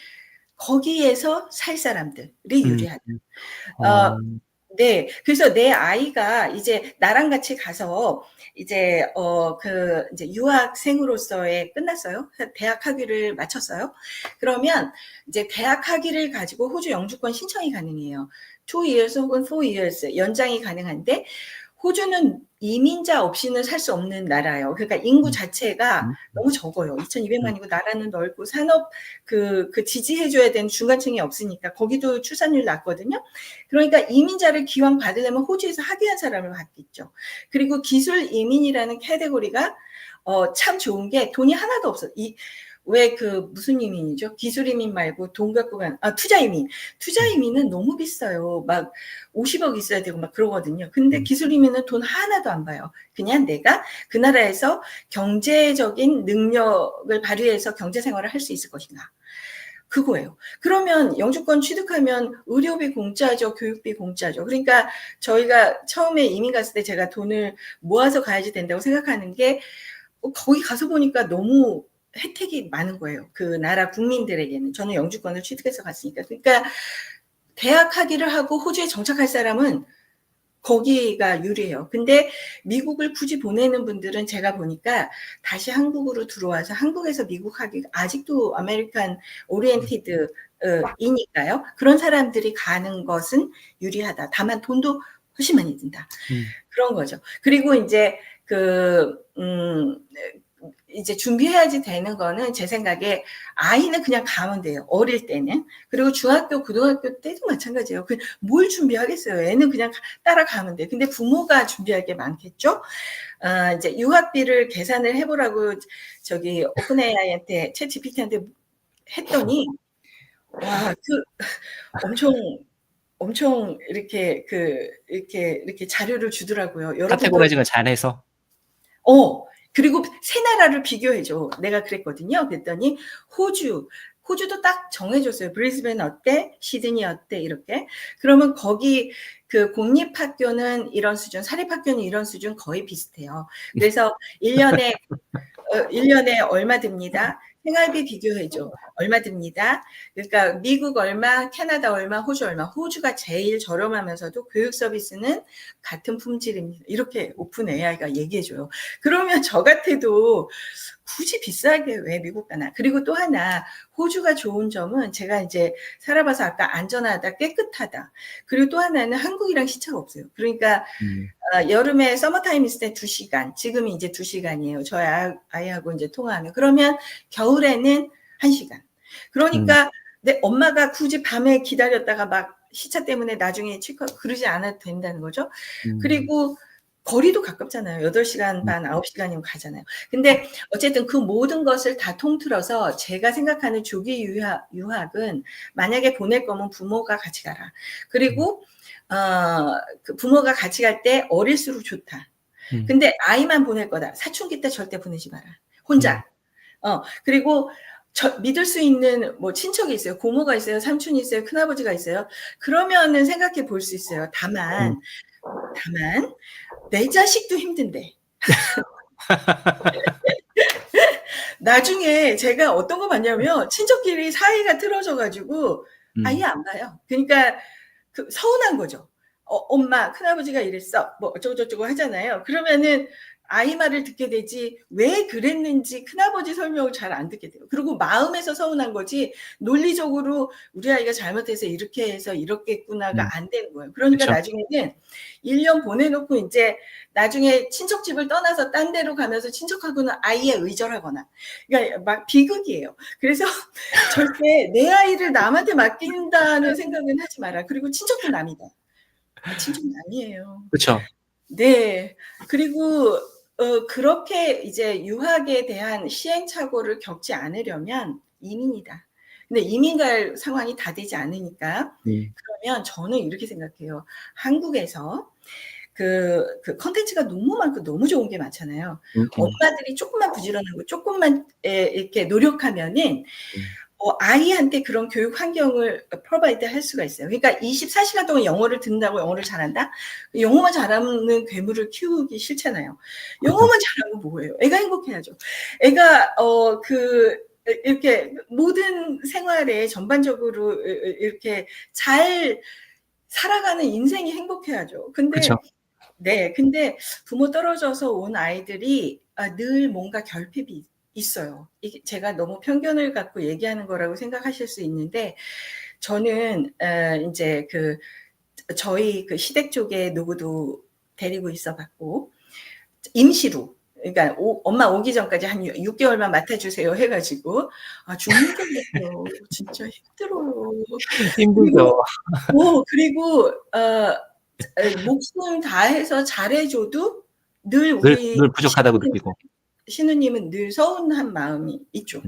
거기에서 살 사람들이 유리하다. 어, 네. 그래서 내 아이가 이제 나랑 같이 가서 이제 이제 유학생으로서의 끝났어요. 대학 학위를 마쳤어요. 그러면 이제 대학 학위를 가지고 호주 영주권 신청이 가능해요. 2 years 혹은 4 years 연장이 가능한데 호주는 이민자 없이는 살 수 없는 나라예요. 그러니까 인구 자체가 너무 적어요. 2,200만이고 나라는 넓고 산업 그 지지해줘야 되는 중간층이 없으니까 거기도 출산율 낮거든요. 그러니까 이민자를 기왕 받으려면 호주에서 학위한 사람을 받겠죠. 그리고 기술 이민이라는 카테고리가 참 좋은 게 돈이 하나도 없어. 왜 무슨 이민이죠? 기술 이민 말고 돈 갖고 투자 이민. 투자 이민은 너무 비싸요. 막 50억 있어야 되고 막 그러거든요. 근데 기술 이민은 돈 하나도 안 봐요. 그냥 내가 그 나라에서 경제적인 능력을 발휘해서 경제 생활을 할 수 있을 것인가. 그거예요. 그러면 영주권 취득하면 의료비 공짜죠. 교육비 공짜죠. 그러니까 저희가 처음에 이민 갔을 때 제가 돈을 모아서 가야지 된다고 생각하는 게 거기 가서 보니까 너무 혜택이 많은 거예요. 그 나라 국민들에게는. 저는 영주권을 취득해서 갔으니까. 그러니까 대학 학위를 하고 호주에 정착할 사람은 거기가 유리해요. 근데 미국을 굳이 보내는 분들은 제가 보니까 다시 한국으로 들어와서 한국에서 미국 학위 아직도 아메리칸 오리엔티드 이니까요. 그런 사람들이 가는 것은 유리하다. 다만 돈도 훨씬 많이 든다. 그런 거죠. 그리고 이제 이제 준비해야지 되는 거는 제 생각에 아이는 그냥 가면 돼요. 어릴 때는. 그리고 중학교, 고등학교 때도 마찬가지예요. 뭘 준비하겠어요. 애는 그냥 따라가면 돼. 근데 부모가 준비할 게 많겠죠? 이제 유학비를 계산을 해보라고 저기 오픈AI한테 챗GPT한테 했더니 와, 엄청 이렇게 자료를 주더라고요. 여러 카테고라이징을 잘해서. 그리고 세 나라를 비교해줘. 내가 그랬거든요. 그랬더니 호주도 딱 정해줬어요. 브리즈벤 어때? 시드니 어때? 이렇게. 그러면 거기 공립학교는 이런 수준, 사립학교는 이런 수준 거의 비슷해요. 그래서 1년에 얼마 듭니다. 생활비 비교해줘. 얼마 듭니다. 그러니까 미국 얼마, 캐나다 얼마, 호주 얼마. 호주가 제일 저렴하면서도 교육 서비스는 같은 품질입니다. 이렇게 오픈 AI가 얘기해줘요. 그러면 저 같아도 굳이 비싸게 왜 미국 가나. 그리고 또 하나 호주가 좋은 점은 제가 이제 살아봐서 아까 안전하다, 깨끗하다. 그리고 또 하나는 한국이랑 시차가 없어요. 그러니까 여름에 서머타임 있을 때 2시간, 지금이 이제 2시간이에요. 저희 아이하고 이제 통화하면. 그러면 겨울에는 1시간. 그러니까 내 엄마가 굳이 밤에 기다렸다가 막 시차 때문에 나중에 그러지 않아도 된다는 거죠. 그리고 거리도 가깝잖아요. 8시간 반, 9시간이면 가잖아요. 근데 어쨌든 그 모든 것을 다 통틀어서 제가 생각하는 조기 유학은 만약에 보낼 거면 부모가 같이 가라. 그리고 그 부모가 같이 갈 때 어릴수록 좋다. 근데 아이만 보낼 거다. 사춘기 때 절대 보내지 마라. 혼자. 그리고 믿을 수 있는 뭐 친척이 있어요. 고모가 있어요. 삼촌이 있어요. 큰아버지가 있어요. 그러면은 생각해 볼 수 있어요. 다만 내 자식도 힘든데. 나중에 제가 어떤 거 봤냐면 친척끼리 사이가 틀어져가지고 아예 안 봐요. 그러니까 서운한 거죠. 엄마, 큰아버지가 이랬어. 뭐 어쩌고저쩌고 하잖아요. 그러면은 아이 말을 듣게 되지 왜 그랬는지 큰아버지 설명을 잘 안 듣게 돼요. 그리고 마음에서 서운한 거지 논리적으로 우리 아이가 잘못해서 이렇게 해서 이렇게 했구나가 안 되는 거예요. 그러니까 그쵸. 나중에는 1년 보내놓고 이제 나중에 친척집을 떠나서 딴 데로 가면서 친척하고는 아예 의절하거나, 그러니까 막 비극이에요. 그래서 절대 내 아이를 남한테 맡긴다는 생각은 하지 마라. 그리고 친척도 남이다. 친척 남이에요. 그쵸. 네. 그리고 그렇게 이제 유학에 대한 시행착오를 겪지 않으려면 이민이다. 근데 이민 갈 상황이 다 되지 않으니까 그러면 저는 이렇게 생각해요. 한국에서 그 콘텐츠가 너무 많고 너무 좋은 게 많잖아요. 엄마들이 조금만 부지런하고 조금만 이렇게 노력하면은 아이한테 그런 교육 환경을 프로바이드 할 수가 있어요. 그러니까 24시간 동안 영어를 듣는다고 영어를 잘한다? 영어만 잘하는 괴물을 키우기 싫잖아요. 영어만 잘하면 뭐예요? 애가 행복해야죠. 애가 이렇게 모든 생활에 전반적으로 이렇게 잘 살아가는 인생이 행복해야죠. 근데 그쵸. 네, 근데 부모 떨어져서 온 아이들이 늘 뭔가 결핍이 있어요. 이게 제가 너무 편견을 갖고 얘기하는 거라고 생각하실 수 있는데, 저는 이제 저희 그 시댁 쪽에 누구도 데리고 있어 봤고, 임시로, 그러니까 엄마 오기 전까지 한 6개월만 맡아주세요 해가지고, 죽는 줄 알았어요. 진짜 힘들어요. 힘들죠. 그리고 목숨 다해서 잘해줘도 늘 우리 늘 부족하다고 느끼고. 신우님은 늘 서운한 마음이 있죠.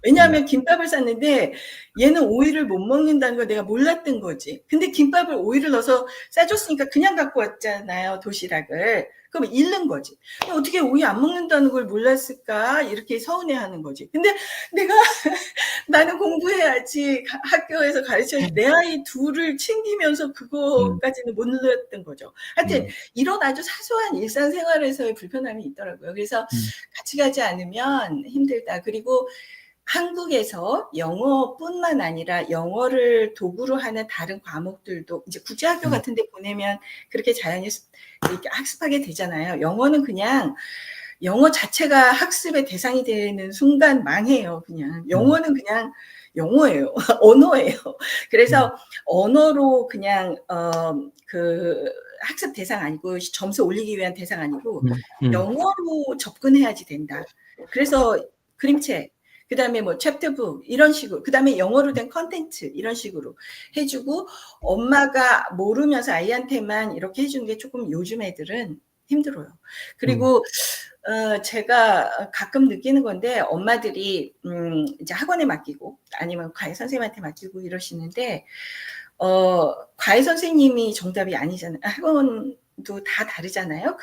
왜냐하면 김밥을 쌌는데 얘는 오이를 못 먹는다는 걸 내가 몰랐던 거지. 근데 김밥을 오이를 넣어서 싸줬으니까 그냥 갖고 왔잖아요, 도시락을. 그럼 잃는 거지. 어떻게 오이 안 먹는다는 걸 몰랐을까? 이렇게 서운해하는 거지. 근데 내가 나는 공부해야지 학교에서 가르쳐야지 내 아이 둘을 챙기면서 그거까지는 못 눌렀던 거죠. 하여튼 이런 아주 사소한 일상생활에서의 불편함이 있더라고요. 그래서 같이 가지 않으면 힘들다. 그리고 한국에서 영어뿐만 아니라 영어를 도구로 하는 다른 과목들도 이제 국제학교 같은 데 보내면 그렇게 자연히 이렇게 학습하게 되잖아요. 영어는 그냥 영어 자체가 학습의 대상이 되는 순간 망해요. 그냥 영어는 그냥 영어예요. 언어예요. 그래서 언어로 그냥 학습 대상 아니고 점수 올리기 위한 대상 아니고 영어로 접근해야지 된다. 그래서 그림책, 그다음에 뭐 챕터북 이런 식으로, 그다음에 영어로 된 컨텐츠 이런 식으로 해주고, 엄마가 모르면서 아이한테만 이렇게 해주는 게 조금 요즘 애들은 힘들어요. 그리고 제가 가끔 느끼는 건데, 엄마들이 이제 학원에 맡기고 아니면 과외 선생님한테 맡기고 이러시는데, 과외 선생님이 정답이 아니잖아요. 학원도 다 다르잖아요.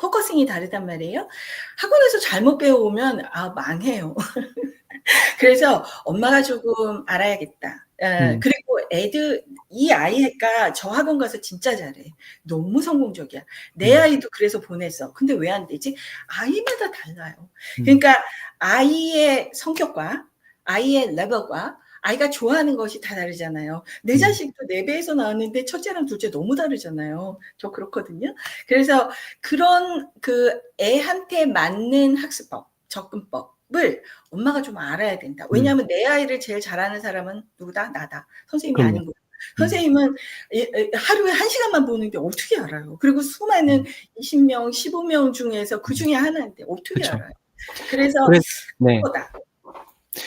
포커싱이 다르단 말이에요. 학원에서 잘못 배워오면 망해요. 그래서 엄마가 조금 알아야겠다. 그리고 이 아이가 저 학원 가서 진짜 잘해. 너무 성공적이야. 내 아이도 그래서 보냈어. 근데 왜 안 되지? 아이마다 달라요. 그러니까 아이의 성격과 아이의 레벨과 아이가 좋아하는 것이 다 다르잖아요. 내 자식도 4배에서 나왔는데 첫째랑 둘째 너무 다르잖아요. 저 그렇거든요. 그래서 그런 애한테 맞는 학습법, 접근법을 엄마가 좀 알아야 된다. 왜냐하면 내 아이를 제일 잘하는 사람은 누구다? 나다. 선생님이 아닌 거예요. 선생님은 하루에 1시간만 보는데 어떻게 알아요? 그리고 수많은 20명, 15명 중에서 그 중에 하나인데 어떻게 그쵸. 알아요? 그래서 네. 그거다.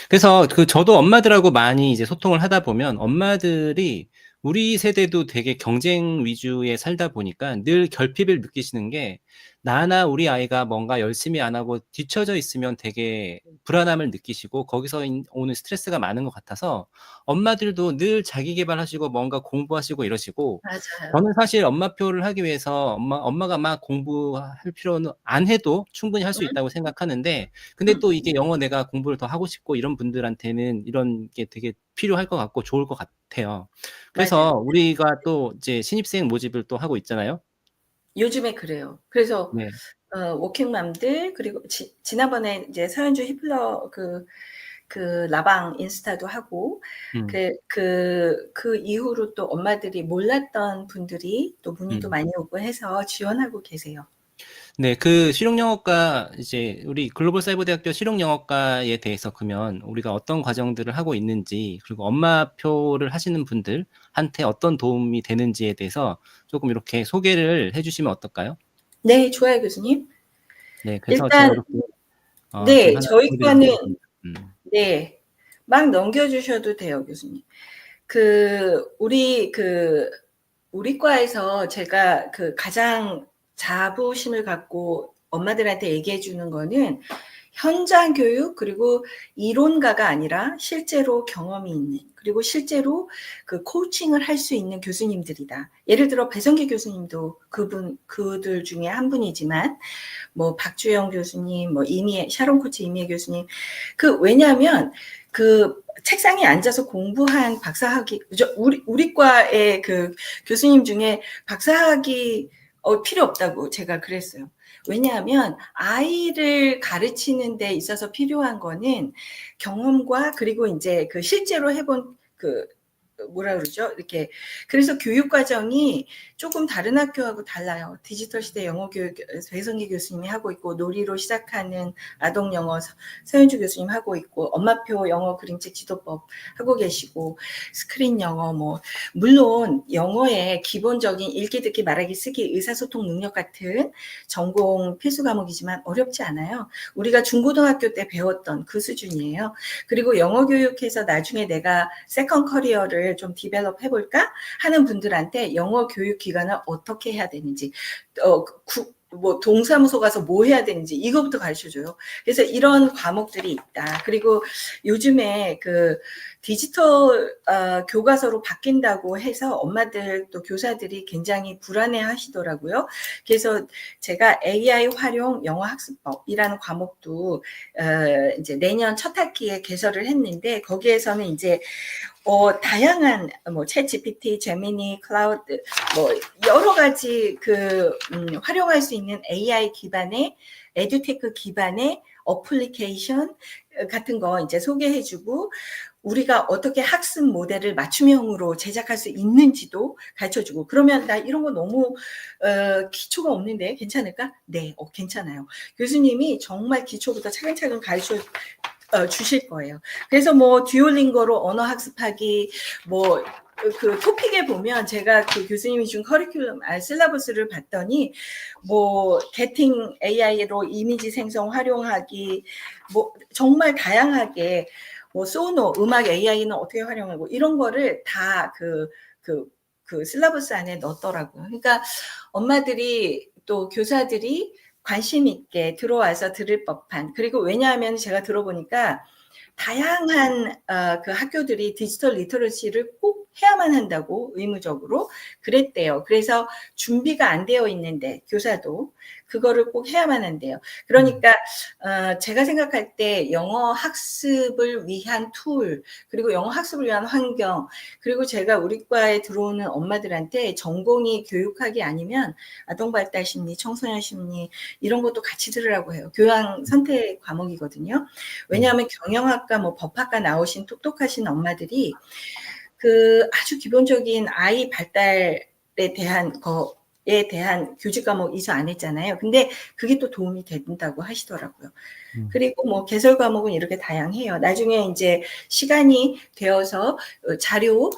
그래서 저도 엄마들하고 많이 이제 소통을 하다 보면 엄마들이 우리 세대도 되게 경쟁 위주에 살다 보니까 늘 결핍을 느끼시는 게, 나나 우리 아이가 뭔가 열심히 안 하고 뒤처져 있으면 되게 불안함을 느끼시고 거기서 오는 스트레스가 많은 것 같아서 엄마들도 늘 자기 개발하시고 뭔가 공부하시고 이러시고, 맞아요. 저는 사실 엄마표를 하기 위해서 엄마가 막 공부할 필요는 안 해도 충분히 할 수 있다고 생각하는데, 근데 또 이게 영어 내가 공부를 더 하고 싶고 이런 분들한테는 이런 게 되게 필요할 것 같고 좋을 것 같아요. 맞아요. 그래서 우리가 또 이제 신입생 모집을 또 하고 있잖아요. 요즘에 그래요. 그래서 네. 워킹맘들, 그리고 지난번에 이제 서현주 히플러 그 라방 인스타도 하고 그 이후로 또 엄마들이 몰랐던 분들이 또 문의도 많이 오고 해서 지원하고 계세요. 네, 그 실용영어과 이제 우리 글로벌 사이버대학교 실용영어과에 대해서 그러면 우리가 어떤 과정들을 하고 있는지 그리고 엄마표를 하시는 분들한테 어떤 도움이 되는지에 대해서 조금 이렇게 소개를 해주시면 어떨까요? 네, 좋아요, 교수님. 네, 그래서 제가 일단 이렇게 좀 네, 하나 저희 보여드리도록 과는 하겠습니다. 네, 막 넘겨주셔도 돼요, 교수님. 그 우리 과에서 제가 그 가장 자부심을 갖고 엄마들한테 얘기해 주는 거는 현장 교육 그리고 이론가가 아니라 실제로 경험이 있는 그리고 실제로 그 코칭을 할 수 있는 교수님들이다. 예를 들어 배성기 교수님도 그들 중에 한 분이지만 뭐 박주영 교수님, 뭐 샤론 코치 이미애 교수님 왜냐하면 그 책상에 앉아서 공부한 박사학위 우리 과의 그 교수님 중에 박사학위 필요 없다고 제가 그랬어요. 왜냐하면 아이를 가르치는 데 있어서 필요한 거는 경험과 그리고 이제 그 실제로 해본 뭐라 그러죠? 이렇게 그래서 교육 과정이 조금 다른 학교하고 달라요. 디지털 시대 영어 교육 배성기 교수님이 하고 있고 놀이로 시작하는 아동 영어 서현주 교수님 하고 있고 엄마표 영어 그림책 지도법 하고 계시고 스크린 영어 뭐 물론 영어의 기본적인 읽기 듣기 말하기 쓰기 의사소통 능력 같은 전공 필수 과목이지만 어렵지 않아요. 우리가 중고등학교 때 배웠던 그 수준이에요. 그리고 영어 교육해서 나중에 내가 세컨 커리어를 좀 디벨롭 해볼까 하는 분들한테 영어 교육 기간을 어떻게 해야 되는지 뭐 동사무소 가서 뭐 해야 되는지 이거부터 가르쳐줘요. 그래서 이런 과목들이 있다. 그리고 요즘에 그 디지털 교과서로 바뀐다고 해서 엄마들 또 교사들이 굉장히 불안해 하시더라고요. 그래서 제가 AI 활용 영어 학습법이라는 과목도 이제 내년 첫 학기에 개설을 했는데 거기에서는 이제 다양한 뭐 챗 GPT, 제미니, 클라우드 뭐 여러 가지 활용할 수 있는 AI 기반의 에듀테크 기반의 어플리케이션 같은 거 이제 소개해주고 우리가 어떻게 학습 모델을 맞춤형으로 제작할 수 있는지도 가르쳐주고 그러면 나 이런 거 너무 기초가 없는데 괜찮을까? 네, 괜찮아요. 교수님이 정말 기초부터 차근차근 가르쳐 주실 거예요. 그래서 뭐 듀오링고로 언어 학습하기 뭐 그 토픽에 보면 제가 그 교수님이 준 커리큘럼 실라버스를 봤더니 뭐 게팅 AI로 이미지 생성 활용하기 뭐 정말 다양하게 뭐 소노 음악 AI는 어떻게 활용하고 이런 거를 다 그 실라버스 안에 넣었더라고요. 그러니까 엄마들이 또 교사들이 관심 있게 들어와서 들을 법한 그리고 왜냐하면 제가 들어보니까 다양한 그 학교들이 디지털 리터러시를 꼭 해야만 한다고 의무적으로 그랬대요. 그래서 준비가 안 되어 있는데 교사도 그거를 꼭 해야만 한대요. 그러니까 제가 생각할 때 영어 학습을 위한 툴 그리고 영어 학습을 위한 환경 그리고 제가 우리 과에 들어오는 엄마들한테 전공이 교육학이 아니면 아동발달 심리, 청소년 심리 이런 것도 같이 들으라고 해요. 교양 선택 과목이거든요. 왜냐하면 경영학과 뭐 법학과 나오신 똑똑하신 엄마들이 그 아주 기본적인 아이 발달에 대한 거에 대한 교직 과목 이수 안 했잖아요. 근데 그게 또 도움이 된다고 하시더라고요. 그리고 뭐 개설 과목은 이렇게 다양해요. 나중에 이제 시간이 되어서 자료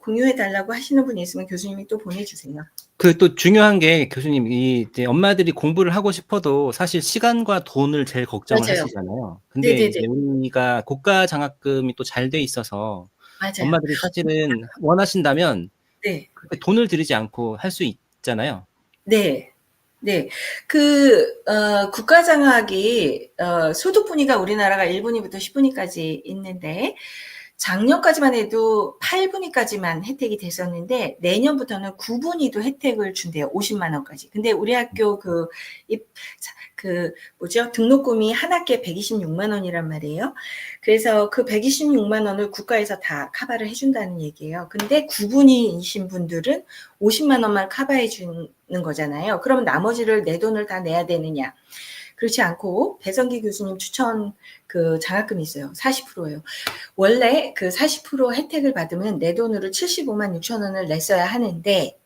공유해 달라고 하시는 분이 있으면 교수님이 또 보내주세요. 그 또 중요한 게 교수님 이제 엄마들이 공부를 하고 싶어도 사실 시간과 돈을 제일 걱정을 맞아요. 하시잖아요. 근데 네네네. 이제 우리가 고가 장학금이 또 잘 돼 있어서 맞아요. 엄마들이 사실은 원하신다면 네. 그렇게 돈을 들이지 않고 할 수 있잖아요. 네. 네. 국가장학이, 소득분위가 우리나라가 1분위부터 10분위까지 있는데, 작년까지만 해도 8분위까지만 혜택이 됐었는데, 내년부터는 9분위도 혜택을 준대요. 50만원까지. 근데 우리 학교 등록금이 한 학기에 126만원이란 말이에요. 그래서 그 126만원을 국가에서 다 커버를 해준다는 얘기예요. 근데 9분위이신 분들은 50만원만 커버해 주는 거잖아요. 그러면 나머지를 내 돈을 다 내야 되느냐. 그렇지 않고 배성기 교수님 추천 그 장학금이 있어요. 40%예요. 원래 그 40% 혜택을 받으면 내 돈으로 75만 6천 원을 냈어야 하는데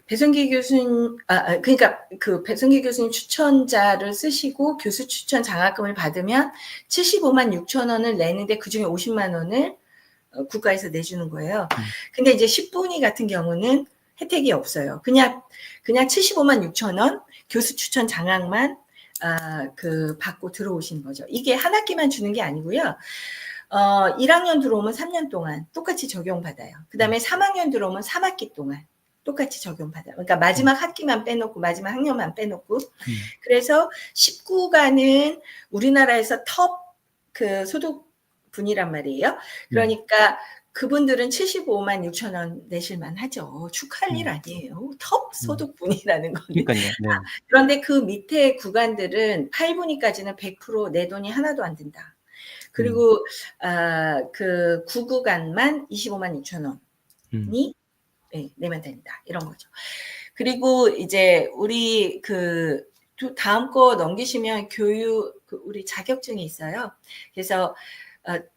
배성기 교수님, 그러니까 그 배성기 교수님 추천자를 쓰시고 교수 추천 장학금을 받으면 75만 6천 원을 내는데 그 중에 50만 원을 국가에서 내주는 거예요. 근데 이제 10분위 같은 경우는 혜택이 없어요. 그냥 75만 6천 원 교수 추천 장학만 그 받고 들어오신 거죠. 이게 한 학기만 주는 게 아니고요. 1학년 들어오면 3년 동안 똑같이 적용받아요. 그 다음에 3학년 들어오면 3학기 동안 똑같이 적용받아요. 그러니까 마지막 학기만 빼놓고 마지막 학년만 빼놓고 그래서 19가는 우리나라에서 톱 그 소득 분이란 말이에요. 그러니까 그분들은 75만 6천 원 내실만 하죠. 축하할 일 아니에요. 톱 소득 분이라는 거는. 그러니까요. 네. 그런데 그 밑에 구간들은 8분위까지는 100% 내 돈이 하나도 안 든다. 그리고 그 9구간만 25만 6천 원이 네, 내면 된다. 이런 거죠. 그리고 이제 우리 그 다음 거 넘기시면 교육 우리 자격증이 있어요. 그래서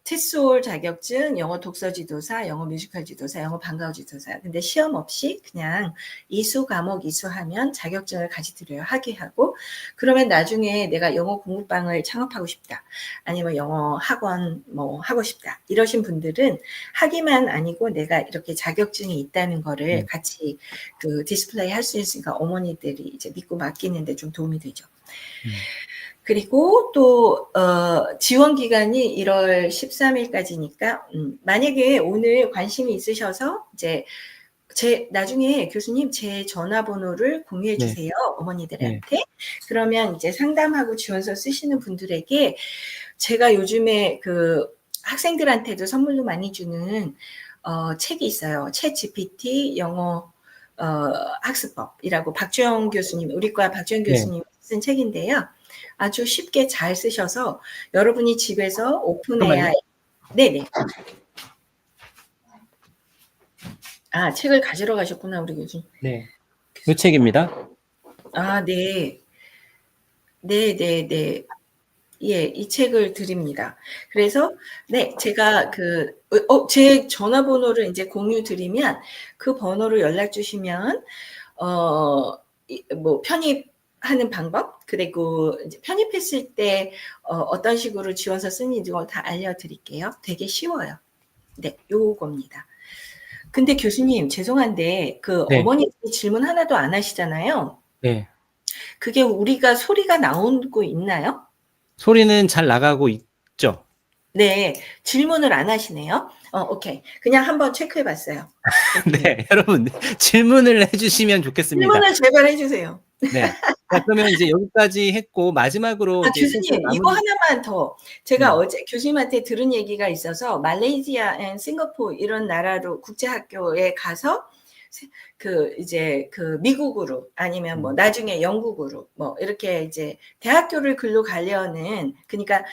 TESOL 자격증, 영어 독서 지도사, 영어 뮤지컬 지도사, 영어 방과후 지도사. 근데 시험 없이 그냥 이수 과목 이수하면 자격증을 같이 드려요. 학위하고. 그러면 나중에 내가 영어 공부방을 창업하고 싶다. 아니면 영어 학원 뭐 하고 싶다. 이러신 분들은 학위만 아니고 내가 이렇게 자격증이 있다는 거를 같이 그 디스플레이 할 수 있으니까 어머니들이 이제 믿고 맡기는데 좀 도움이 되죠. 그리고 또 지원 기간이 1월 13일까지니까 만약에 오늘 관심이 있으셔서 이제 나중에 교수님 제 전화번호를 공유해 주세요. 어머니들한테. 그러면 이제 상담하고 지원서 쓰시는 분들에게 제가 요즘에 그 학생들한테도 선물로 많이 주는 책이 있어요. 챗 GPT 영어 학습법이라고 박주영 교수님, 우리과 박주영 교수님 쓴 책인데요. 아주 쉽게 잘 쓰셔서 여러분이 집에서 오픈 AI 네네. 책을 가지러 가셨구나 우리 교수님. 네. 이 책입니다. 네. 네네네. 예, 이 책을 드립니다. 그래서 네, 제가 제 전화번호를 이제 공유 드리면 그 번호로 연락 주시면 뭐 편입하는 방법 그리고 이제 편입했을 때 어떤 식으로 지원서 쓰는지 다 알려드릴게요. 되게 쉬워요. 네, 요겁니다. 근데 교수님 죄송한데 그 어머니들이 질문 하나도 안 하시잖아요. 네. 그게 우리가 소리가 나오고 있나요? 소리는 잘 나가고 있죠. 네, 질문을 안 하시네요. 오케이. 그냥 한번 체크해 봤어요. 네, 여러분 질문을 해주시면 좋겠습니다. 질문을 제발 해주세요. 네. 자, 그러면 이제 여기까지 했고 마지막으로 이제 교수님 이거 하나만 더. 제가 어제 교수님한테 들은 얘기가 있어서 말레이시아 앤 싱가포르 이런 나라로 국제학교에 가서 그 이제 그 미국으로 아니면 뭐 나중에 영국으로 뭐 이렇게 이제 대학교를 글로 가려는 그러니까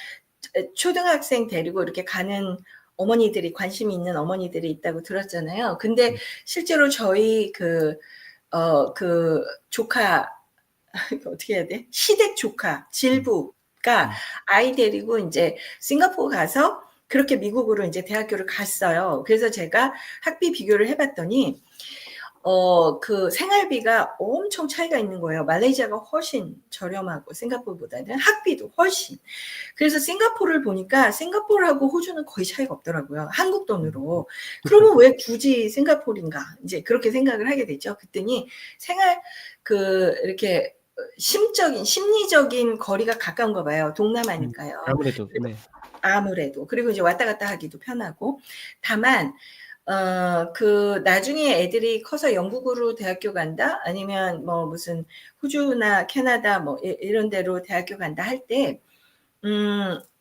초등학생 데리고 이렇게 가는 어머니들이 관심이 있는 어머니들이 있다고 들었잖아요. 근데 실제로 저희 그 조카 어떻게 해야 돼? 시댁 조카 질부가 아이 데리고 이제 싱가포르 가서 그렇게 미국으로 이제 대학교를 갔어요. 그래서 제가 학비 비교를 해봤더니 그 생활비가 엄청 차이가 있는 거예요. 말레이시아가 훨씬 저렴하고 싱가포르보다는 학비도 훨씬. 그래서 싱가포르를 보니까 싱가포르하고 호주는 거의 차이가 없더라고요. 한국 돈으로. 그러면 왜 굳이 싱가포르인가? 이제 그렇게 생각을 하게 되죠. 그랬더니 이렇게 심리적인 거리가 가까운가 봐요. 동남아니까요. 아무래도. 네. 아무래도. 그리고 이제 왔다 갔다 하기도 편하고. 다만 나중에 애들이 커서 영국으로 대학교 간다? 아니면 뭐 무슨 호주나 캐나다 뭐 이런 데로 대학교 간다 할 때,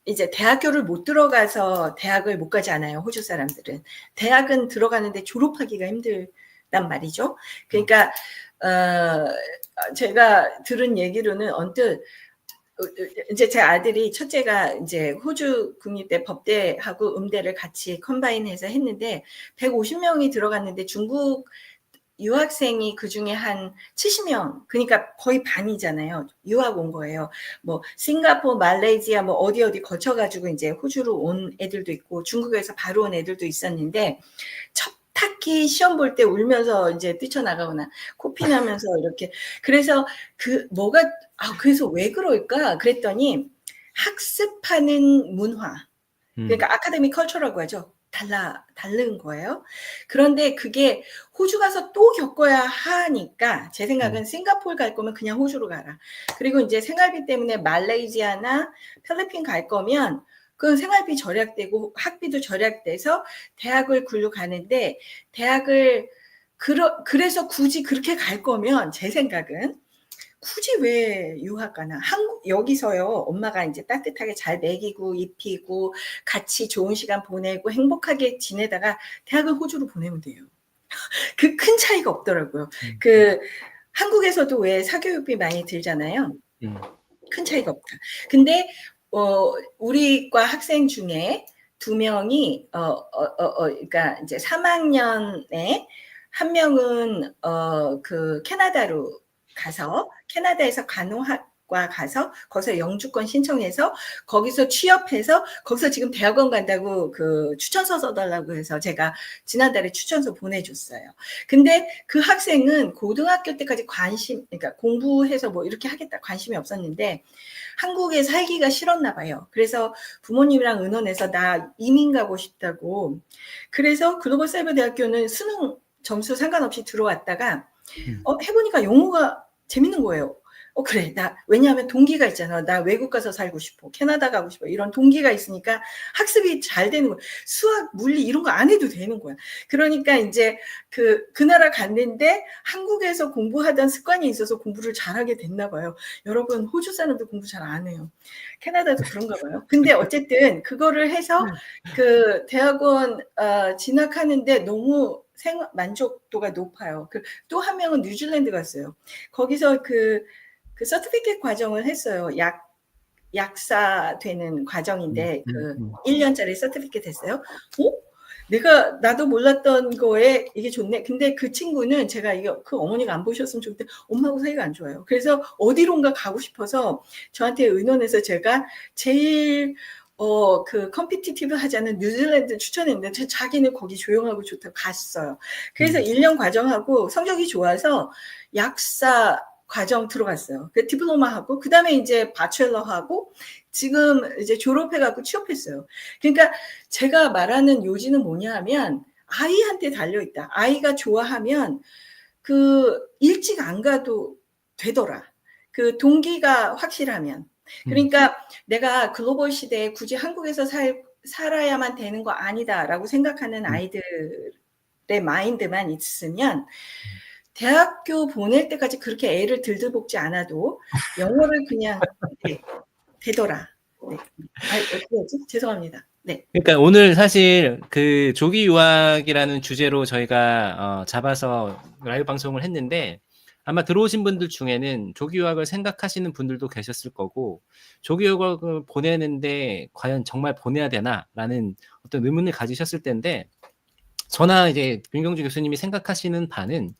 이제 대학교를 못 들어가서 대학을 못 가지 않아요. 호주 사람들은. 대학은 들어가는데 졸업하기가 힘들단 말이죠. 그러니까, 제가 들은 얘기로는 언뜻, 이제 제 아들이 첫째가 이제 호주 국립대 법대하고 음대를 같이 컴바인해서 했는데 150명이 들어갔는데 중국 유학생이 그중에 한 70명, 그러니까 거의 반이잖아요. 유학 온 거예요. 뭐 싱가포르, 말레이시아 뭐 어디 거쳐가지고 이제 호주로 온 애들도 있고 중국에서 바로 온 애들도 있었는데 첫 학기 시험 볼 때 울면서 이제 뛰쳐나가거나 코피 나면서 이렇게. 그래서 그래서 왜 그럴까 그랬더니 학습하는 문화, 그러니까 아카데미 컬처라고 하죠. 다른 거예요. 그런데 그게 호주 가서 또 겪어야 하니까 제 생각은 싱가포르 갈 거면 그냥 호주로 가라. 그리고 이제 생활비 때문에 말레이시아나 필리핀 갈 거면 그 생활비 절약되고 학비도 절약돼서 대학을 굴러 가는데, 그래서 굳이 그렇게 갈 거면 제 생각은 굳이 왜 유학 가나? 여기서요, 엄마가 이제 따뜻하게 잘 먹이고, 입히고, 같이 좋은 시간 보내고, 행복하게 지내다가 대학을 호주로 보내면 돼요. 그 큰 차이가 없더라고요. 한국에서도 왜 사교육비 많이 들잖아요. 큰 차이가 없다. 근데, 우리 과 학생 중에 2명이, 그러니까 이제 3학년에 한 명은, 캐나다로 가서 캐나다에서 간호학과 가서 거기서 영주권 신청해서 거기서 취업해서 거기서 지금 대학원 간다고 추천서 써달라고 해서 제가 지난달에 추천서 보내줬어요. 근데 그 학생은 고등학교 때까지 그러니까 공부해서 뭐 이렇게 하겠다 관심이 없었는데 한국에 살기가 싫었나 봐요. 그래서 부모님이랑 의논해서 나 이민 가고 싶다고. 그래서 글로벌 사이버 대학교는 수능 점수 상관없이 들어왔다가 해보니까 영어가 재밌는 거예요. 그래. 왜냐하면 동기가 있잖아. 나 외국 가서 살고 싶어. 캐나다 가고 싶어. 이런 동기가 있으니까 학습이 잘 되는 거야. 수학, 물리 이런 거 안 해도 되는 거야. 그러니까 이제 그 나라 갔는데 한국에서 공부하던 습관이 있어서 공부를 잘하게 됐나 봐요. 여러분, 호주 사람도 공부 잘 안 해요. 캐나다도 그런가 봐요. 근데 어쨌든 그거를 해서 대학원 진학하는데 너무 만족도가 높아요. 또 한 명은 뉴질랜드 갔어요. 거기서 그 서티피케이트 과정을 했어요. 약사 되는 과정인데 1년짜리 서티피케이트 했어요. 나도 몰랐던 거에 이게 좋네. 근데 그 친구는 제가 그 어머니가 안 보셨으면 좋겠는데 엄마하고 사이가 안 좋아요. 그래서 어디론가 가고 싶어서 저한테 의논해서 제가 제일 컴피티티브 하지 않은 뉴질랜드 추천했는데 자기는 거기 조용하고 좋다고 갔어요. 그래서 1년 과정하고 성적이 좋아서 약사 과정 들어갔어요. 디플로마하고 그다음에 이제 바첼러하고 지금 이제 졸업해갖고 취업했어요. 그러니까 제가 말하는 요지는 뭐냐 하면 아이한테 달려있다. 아이가 좋아하면 일찍 안 가도 되더라. 동기가 확실하면. 그러니까 내가 글로벌 시대에 굳이 한국에서 살아야만 되는 거 아니다라고 생각하는 아이들의 마인드만 있으면 대학교 보낼 때까지 그렇게 애를 들들 볶지 않아도 영어를 그냥 되더라. 네. 어떻게 하지? 죄송합니다. 네. 그러니까 오늘 사실 조기 유학이라는 주제로 저희가 잡아서 라이브 방송을 했는데 아마 들어오신 분들 중에는 조기 유학을 생각하시는 분들도 계셨을 거고 조기 유학을 보내는데 과연 정말 보내야 되나라는 어떤 의문을 가지셨을 텐데 저나 이제 윤경주 교수님이 생각하시는 바는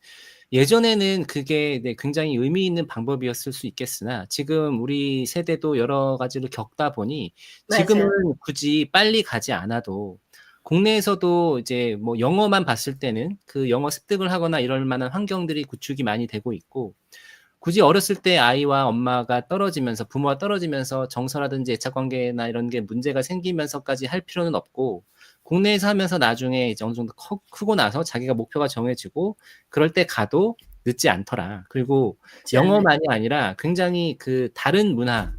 예전에는 그게 굉장히 의미 있는 방법이었을 수 있겠으나 지금 우리 세대도 여러 가지를 겪다 보니 지금은 맞아요. 굳이 빨리 가지 않아도 국내에서도 이제 뭐 영어만 봤을 때는 그 영어 습득을 하거나 이럴 만한 환경들이 구축이 많이 되고 있고 굳이 어렸을 때 아이와 엄마가 떨어지면서 부모와 떨어지면서 정서라든지 애착관계나 이런 게 문제가 생기면서까지 할 필요는 없고 국내에서 하면서 나중에 이제 어느 정도 크고 나서 자기가 목표가 정해지고 그럴 때 가도 늦지 않더라. 그리고 영어만이 아니라 굉장히 다른 문화,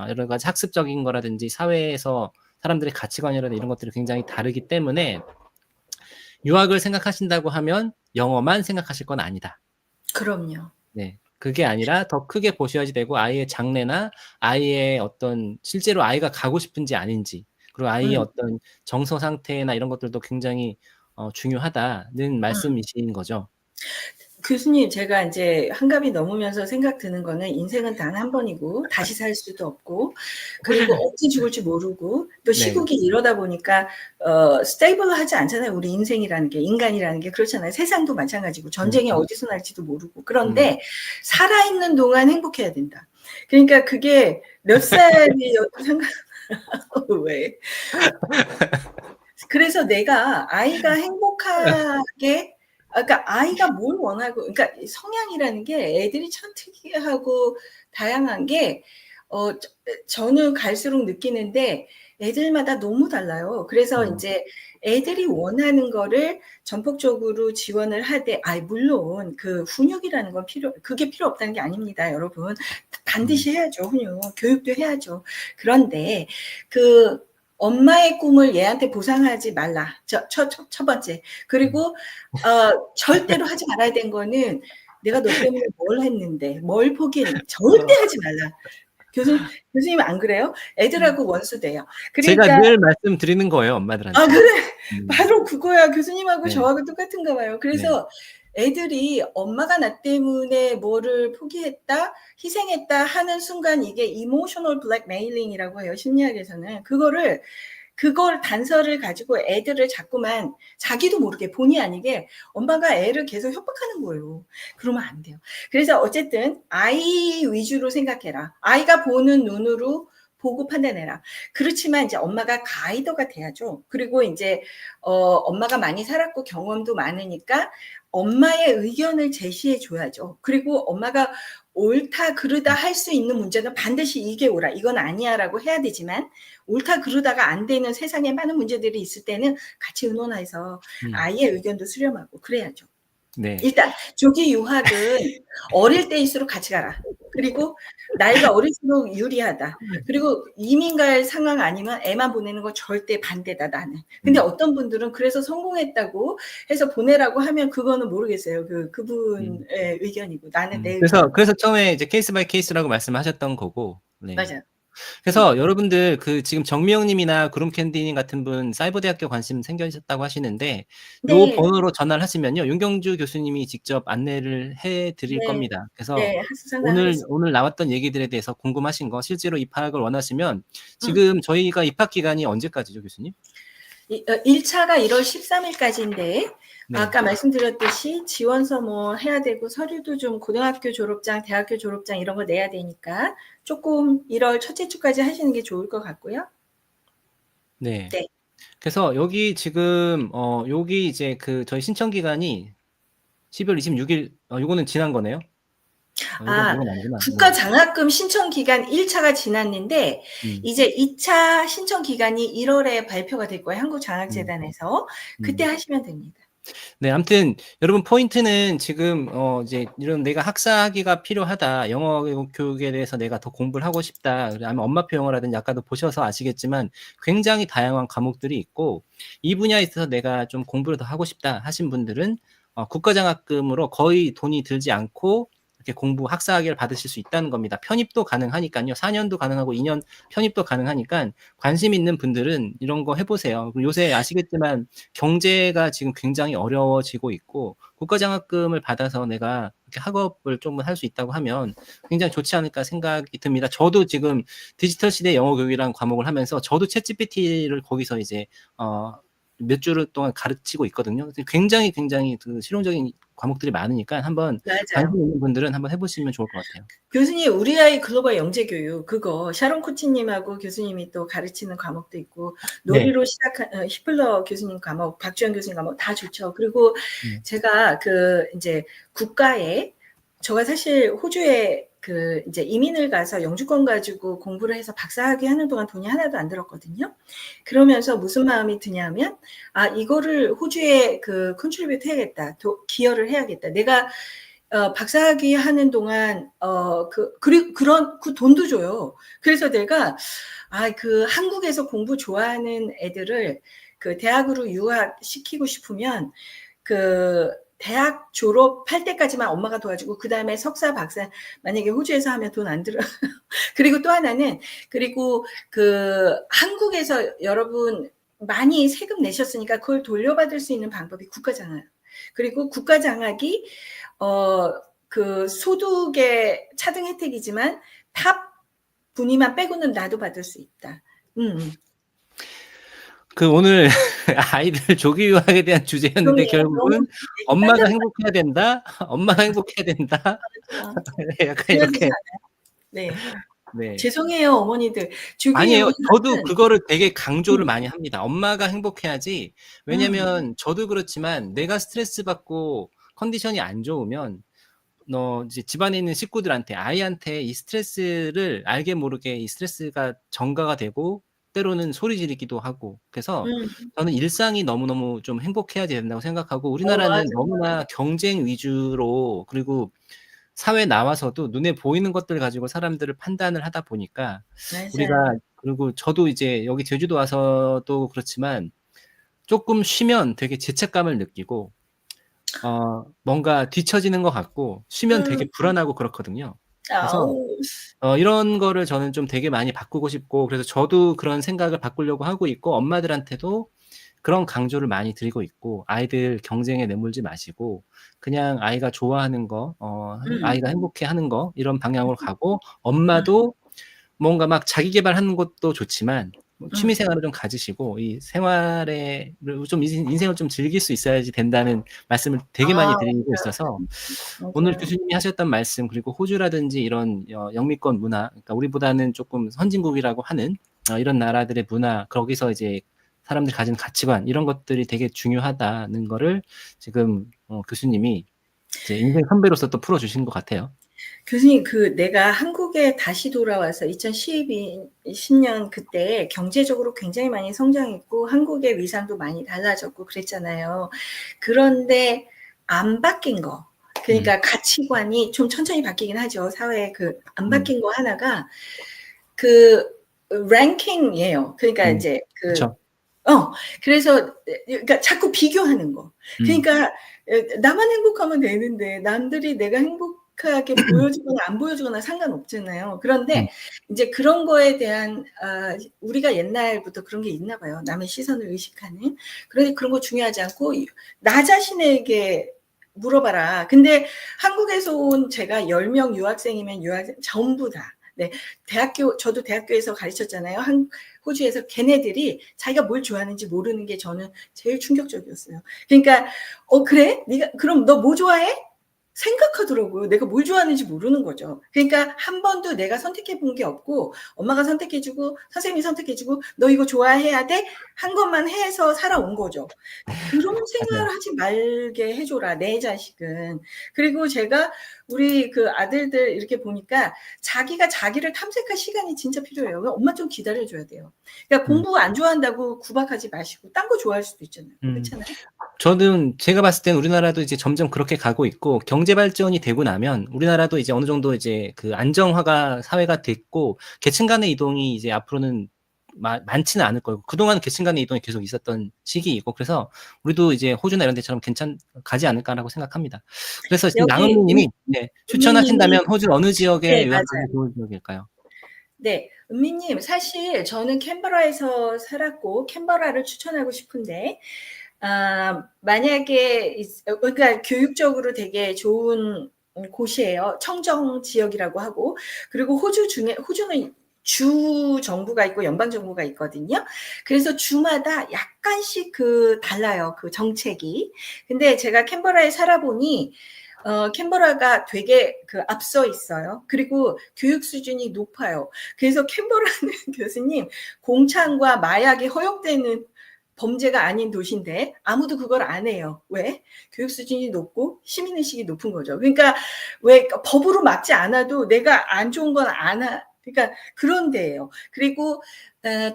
여러 가지 학습적인 거라든지 사회에서 사람들의 가치관이라든지 이런 것들이 굉장히 다르기 때문에 유학을 생각하신다고 하면 영어만 생각하실 건 아니다. 그럼요. 네. 그게 아니라 더 크게 보셔야지 되고 아이의 장래나 아이의 어떤 실제로 아이가 가고 싶은지 아닌지 그리고 아이의 어떤 정서 상태나 이런 것들도 굉장히 중요하다는 말씀이신 거죠. 교수님, 제가 이제 한갑이 넘으면서 생각 드는 거는 인생은 단 한 번이고 다시 살 수도 없고 그리고 언제 죽을지 모르고 또 네. 시국이 이러다 보니까 스테이블하지 않잖아요. 우리 인생이라는 게 인간이라는 게 그렇잖아요. 세상도 마찬가지고 전쟁이 어디서 날지도 모르고 그런데 살아있는 동안 행복해야 된다. 그러니까 그게 몇 살이어도 상관 왜? 그래서 내가 아이가 행복하게 그러니까 아이가 뭘 원하고 그러니까 성향이라는 게 애들이 참 특이하고 다양한 게 저는 갈수록 느끼는데 애들마다 너무 달라요. 그래서 이제 애들이 원하는 거를 전폭적으로 지원을 하되 물론 그 훈육이라는 건 그게 필요 없다는 게 아닙니다, 여러분. 반드시 해야죠, 훈육. 교육도 해야죠. 그런데 그 엄마의 꿈을 얘한테 보상하지 말라. 첫 번째. 그리고 절대로 하지 말아야 된 거는 내가 너 때문에 뭘 했는데, 뭘 포기했는데 절대 하지 말라. 교수님 안 그래요? 애들하고 원수돼요. 제가 그러니까 늘 말씀드리는 거예요, 엄마들한테. 그래. 바로 그거야. 교수님하고 네. 저하고 똑같은가 봐요. 그래서 애들이 엄마가 나 때문에 뭐를 포기했다, 희생했다 하는 순간 이게 이모셔널 블랙메일링이라고 해요. 심리학에서는. 그걸 단서를 가지고 애들을 자꾸만 자기도 모르게 본의 아니게 엄마가 애를 계속 협박하는 거예요. 그러면 안 돼요. 그래서 어쨌든 아이 위주로 생각해라. 아이가 보는 눈으로 보고 판단해라. 그렇지만 이제 엄마가 가이더가 돼야죠. 그리고 이제 엄마가 많이 살았고 경험도 많으니까 엄마의 의견을 제시해 줘야죠. 그리고 엄마가 옳다 그르다 할 수 있는 문제는 반드시 이게 옳아 이건 아니야라고 해야 되지만 옳다 그르다가 안 되는 세상에 많은 문제들이 있을 때는 같이 의논해서 아이의 의견도 수렴하고 그래야죠. 네. 일단 조기 유학은 어릴 때일수록 같이 가라. 그리고 나이가 어릴수록 유리하다. 그리고 이민 갈 상황 아니면 애만 보내는 거 절대 반대다 나는. 근데 어떤 분들은 그래서 성공했다고 해서 보내라고 하면 그거는 모르겠어요. 그분의 의견이고 나는 내 의견. 그래서 처음에 이제 케이스 바이 케이스라고 말씀하셨던 거고. 네. 맞아요. 그래서 여러분들 지금 정미영님이나 구름캔디님 같은 분 사이버대학교 관심 생기셨다고 하시는데 요 네. 번호로 전화를 하시면요 윤경주 교수님이 직접 안내를 해드릴 네. 겁니다. 그래서 네. 학습 상담하겠습니다. 오늘 나왔던 얘기들에 대해서 궁금하신 거 실제로 입학을 원하시면 지금 저희가 입학 기간이 언제까지죠, 교수님? 1차가 1월 13일까지인데 네. 아까 말씀드렸듯이 지원서 뭐 해야 되고 서류도 좀 고등학교 졸업장, 대학교 졸업장 이런 거 내야 되니까 조금 1월 첫째 주까지 하시는 게 좋을 것 같고요. 네. 네. 그래서 여기 지금 여기 이제 저희 신청 기간이 12월 26일 요거는 지난 거네요. 이건 아니구나. 국가 장학금 신청 기간 1차가 지났는데 이제 2차 신청 기간이 1월에 발표가 될 거예요. 한국장학재단에서. 그때 하시면 됩니다. 네, 아무튼 여러분 포인트는 지금 이제 이런 내가 학사학위가 필요하다. 영어 교육에 대해서 내가 더 공부를 하고 싶다. 아니면 엄마표 영어라든지 아까도 보셔서 아시겠지만 굉장히 다양한 과목들이 있고 이 분야에 있어서 내가 좀 공부를 더 하고 싶다 하신 분들은 국가장학금으로 거의 돈이 들지 않고 이렇게 공부 학사학위를 받으실 수 있다는 겁니다. 편입도 가능하니까요. 4년도 가능하고 2년 편입도 가능하니까 관심 있는 분들은 이런 거 해보세요. 요새 아시겠지만 경제가 지금 굉장히 어려워지고 있고 국가장학금을 받아서 내가 이렇게 학업을 좀 할 수 있다고 하면 굉장히 좋지 않을까 생각이 듭니다. 저도 지금 디지털 시대 영어 교육이라는 과목을 하면서 저도 챗GPT를 거기서 이제 몇 주를 동안 가르치고 있거든요. 굉장히 실용적인 과목들이 많으니까 한번 관심 있는 분들은 한번 해보시면 좋을 것 같아요. 교수님, 우리 아이 글로벌 영재교육 그거 샤론 코치님하고 교수님이 또 가르치는 과목도 있고 놀이로 시작한 히플러 교수님 과목, 박주영 교수님 과목 다 좋죠. 그리고 제가 이제 국가에 저가 사실 호주에 이제 이민을 가서 영주권 가지고 공부를 해서 박사학위 하는 동안 돈이 하나도 안 들었거든요. 그러면서 무슨 마음이 드냐면 이거를 호주에 컨트리뷰트 해야겠다. 기여를 해야겠다. 내가 박사학위 하는 동안 그런 돈도 줘요. 그래서 내가 한국에서 공부 좋아하는 애들을 대학으로 유학시키고 싶으면 대학 졸업할 때까지만 엄마가 도와주고 그다음에 석사 박사 만약에 호주에서 하면 돈 안 들어. 그리고 또 하나는 한국에서 여러분 많이 세금 내셨으니까 그걸 돌려받을 수 있는 방법이 국가잖아요. 그리고 국가 장학이 그 소득의 차등 혜택이지만 탑 분위만 빼고는 나도 받을 수 있다. 그 오늘 아이들 조기 유학에 대한 주제였는데 그러네요. 너무 결국은 엄마가 행복해야 된다. 엄마가 행복해야 된다. 맞아. 네, 약간 중요하지 이렇게. 않아요? 네. 네. 죄송해요, 어머니들. 조기 아니에요. 저도 유학은 그거를 되게 강조를 많이 합니다. 엄마가 행복해야지. 음. 왜냐면 저도 그렇지만 내가 스트레스 받고 컨디션이 안 좋으면 이제 집안에 있는 식구들한테, 아이한테 이 스트레스를 알게 모르게 이 스트레스가 전가가 되고 때로는 소리 지르기도 하고. 그래서 저는 일상이 너무너무 좀 행복해야 된다고 생각하고, 우리나라는 맞아요. 너무나 경쟁 위주로, 그리고 사회에 나와서도 눈에 보이는 것들 가지고 사람들을 판단을 하다 보니까 우리가, 맞아요. 그리고 저도 이제 여기 제주도 와서도 그렇지만 조금 쉬면 되게 죄책감을 느끼고 뭔가 뒤처지는 것 같고, 쉬면 되게 불안하고 그렇거든요. 그래서 아우. 이런 거를 저는 좀 되게 많이 바꾸고 싶고, 그래서 저도 그런 생각을 바꾸려고 하고 있고, 엄마들한테도 그런 강조를 많이 드리고 있고, 아이들 경쟁에 내몰지 마시고 그냥 아이가 좋아하는 거, 아이가 행복해하는 거, 이런 방향으로 가고, 엄마도 뭔가 막 자기 개발하는 것도 좋지만 취미 생활을 좀 가지시고 이 생활에 좀 인생을 좀 즐길 수 있어야지 된다는 말씀을 되게 많이 드리고 있어서, 오늘 맞아요. 교수님이 하셨던 말씀, 그리고 호주라든지 이런 영미권 문화, 그러니까 우리보다는 조금 선진국이라고 하는 이런 나라들의 문화, 거기서 이제 사람들이 가진 가치관, 이런 것들이 되게 중요하다는 거를 지금 교수님이 이제 인생 선배로서 또 풀어주신 것 같아요. 교수님, 내가 한국에 다시 돌아와서 2010년 그때 경제적으로 굉장히 많이 성장했고, 한국의 위상도 많이 달라졌고 그랬잖아요. 그런데 안 바뀐 거. 그러니까 가치관이 좀 천천히 바뀌긴 하죠. 사회에 안 바뀐 거 하나가 랭킹이에요. 그러니까 이제 그렇죠. 그래서 그러니까 자꾸 비교하는 거. 그러니까 나만 행복하면 되는데 남들이 내가 행복하게 보여주거나 안 보여주거나 상관없잖아요. 그런데 이제 그런 거에 대한 우리가 옛날부터 그런 게 있나 봐요. 남의 시선을 의식하는. 그러니 그런 거 중요하지 않고 나 자신에게 물어봐라. 근데 한국에서 온 제가 10명 유학생이면 유학생 전부 다. 네. 저도 대학교에서 가르쳤잖아요. 호주에서 걔네들이 자기가 뭘 좋아하는지 모르는 게 저는 제일 충격적이었어요. 그러니까 그래? 네가 그럼 너 뭐 좋아해? 생각하더라고요. 내가 뭘 좋아하는지 모르는 거죠. 그러니까 한 번도 내가 선택해 본 게 없고, 엄마가 선택해 주고 선생님이 선택해 주고 너 이거 좋아해야 돼? 한 것만 해서 살아온 거죠. 그런 생각을 하지 말게 해줘라, 내 자식은. 그리고 제가 우리 아들들 이렇게 보니까 자기가 자기를 탐색할 시간이 진짜 필요해요. 엄마 좀 기다려줘야 돼요. 그러니까 공부 안 좋아한다고 구박하지 마시고 딴 거 좋아할 수도 있잖아요. 그렇잖아요. 저는 제가 봤을 때는 우리나라도 이제 점점 그렇게 가고 있고, 경제 발전이 되고 나면 우리나라도 이제 어느 정도 이제 그 안정화가 사회가 됐고, 계층 간의 이동이 이제 앞으로는 많지는 않을 거고, 그동안 계층 간의 이동이 계속 있었던 시기이고, 그래서 우리도 이제 호주나 이런 데처럼 가지 않을까라고 생각합니다. 그래서 지금 여기 낭은미님이 은미님이 추천하신다면 호주 어느 지역에 네, 유학하기 맞아요. 좋은 지역일까요? 네, 은미님, 사실 저는 캔버라에서 살았고 캔버라를 추천하고 싶은데, 만약에 그러니까 교육적으로 되게 좋은 곳이에요. 청정 지역이라고 하고, 그리고 호주는 주 정부가 있고 연방 정부가 있거든요. 그래서 주마다 약간씩 달라요. 그 정책이. 근데 제가 캔버라에 살아보니 캔버라가 되게 앞서 있어요. 그리고 교육 수준이 높아요. 그래서 캔버라는 교수님, 공창과 마약이 허용되는 범죄가 아닌 도시인데 아무도 그걸 안 해요. 왜? 교육 수준이 높고 시민의식이 높은 거죠. 그러니까 왜 법으로 막지 않아도 내가 안 좋은 건 안 그러니까 그런 데예요. 그리고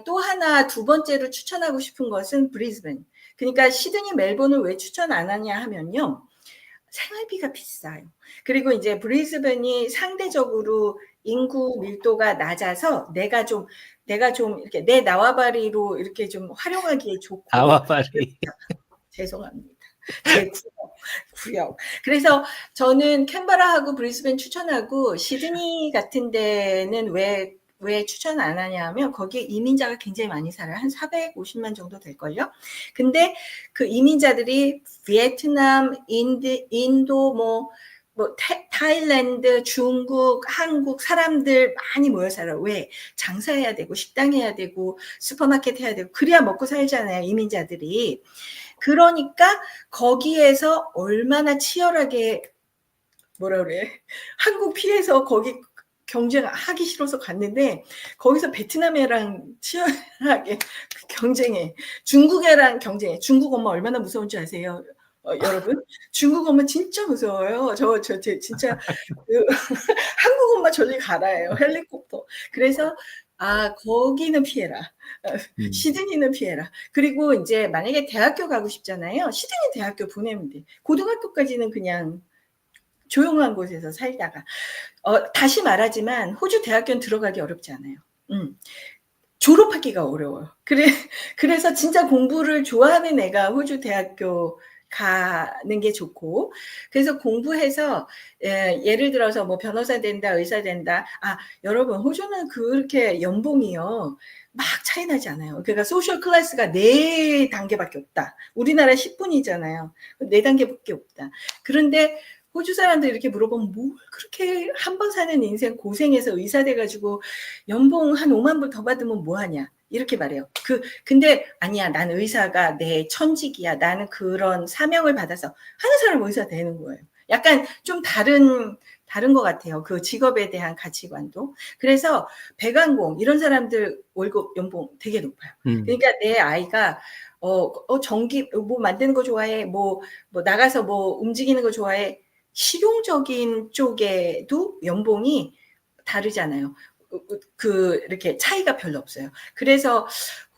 또 하나 두 번째로 추천하고 싶은 것은 브리즈번. 그러니까 시드니, 멜번을 왜 추천 안 하냐 하면요. 생활비가 비싸요. 그리고 이제 브리즈번이 상대적으로 인구 밀도가 낮아서 내가 좀 이렇게 내 나와바리로 이렇게 좀 활용하기에 좋고. 아와파리. 죄송합니다. 제 구역. 그래서 저는 캔버라하고 브리즈번 추천하고, 시드니 같은 데는 왜 왜 추천 안 하냐 하면 거기에 이민자가 굉장히 많이 살아요. 한 450만 정도 될걸요. 근데 그 이민자들이 베트남, 인도, 타일랜드, 중국, 한국 사람들 많이 모여 살아요. 왜? 장사해야 되고, 식당 해야 되고, 슈퍼마켓 해야 되고, 그래야 먹고 살잖아요, 이민자들이. 그러니까 거기에서 얼마나 치열하게 뭐라 그래? 한국 피해서 거기 경쟁하기 싫어서 갔는데 거기서 베트남 애랑 치열하게 경쟁해. 중국 애랑 경쟁해. 중국 엄마 얼마나 무서운지 아세요? 여러분? 중국 엄마 진짜 무서워요. 진짜 그 한국 엄마 저리 가라예요. 헬리콥터. 그래서 거기는 피해라. 시드니는 피해라. 그리고 이제 만약에 대학교 가고 싶잖아요. 시드니 대학교 보내면 돼. 고등학교까지는 그냥 조용한 곳에서 살다가 다시 말하지만 호주 대학교는 들어가기 어렵지 않아요. 졸업하기가 어려워요. 그래서 진짜 공부를 좋아하는 애가 호주 대학교 가는 게 좋고, 그래서 공부해서 예를 들어서 뭐 변호사 된다, 의사 된다. 여러분 호주는 그렇게 연봉이요 막 차이 나지 않아요. 그러니까 소셜 클래스가 4단계밖에 없다. 우리나라 10분이잖아요. 4단계밖에 없다. 그런데 호주 사람들 이렇게 물어보면 뭘 그렇게 한 번 사는 인생 고생해서 의사 돼가지고 연봉 한 5만 불 더 받으면 뭐하냐 이렇게 말해요. 근데 아니야, 난 의사가 내 천직이야. 나는 그런 사명을 받아서 하는 사람 의사 되는 거예요. 약간 좀 다른 것 같아요. 그 직업에 대한 가치관도. 그래서 배관공 이런 사람들 월급 연봉 되게 높아요. 그러니까 내 아이가 전기 뭐 만드는 거 좋아해, 뭐 나가서 뭐 움직이는 거 좋아해. 실용적인 쪽에도 연봉이 다르잖아요. 이렇게 차이가 별로 없어요. 그래서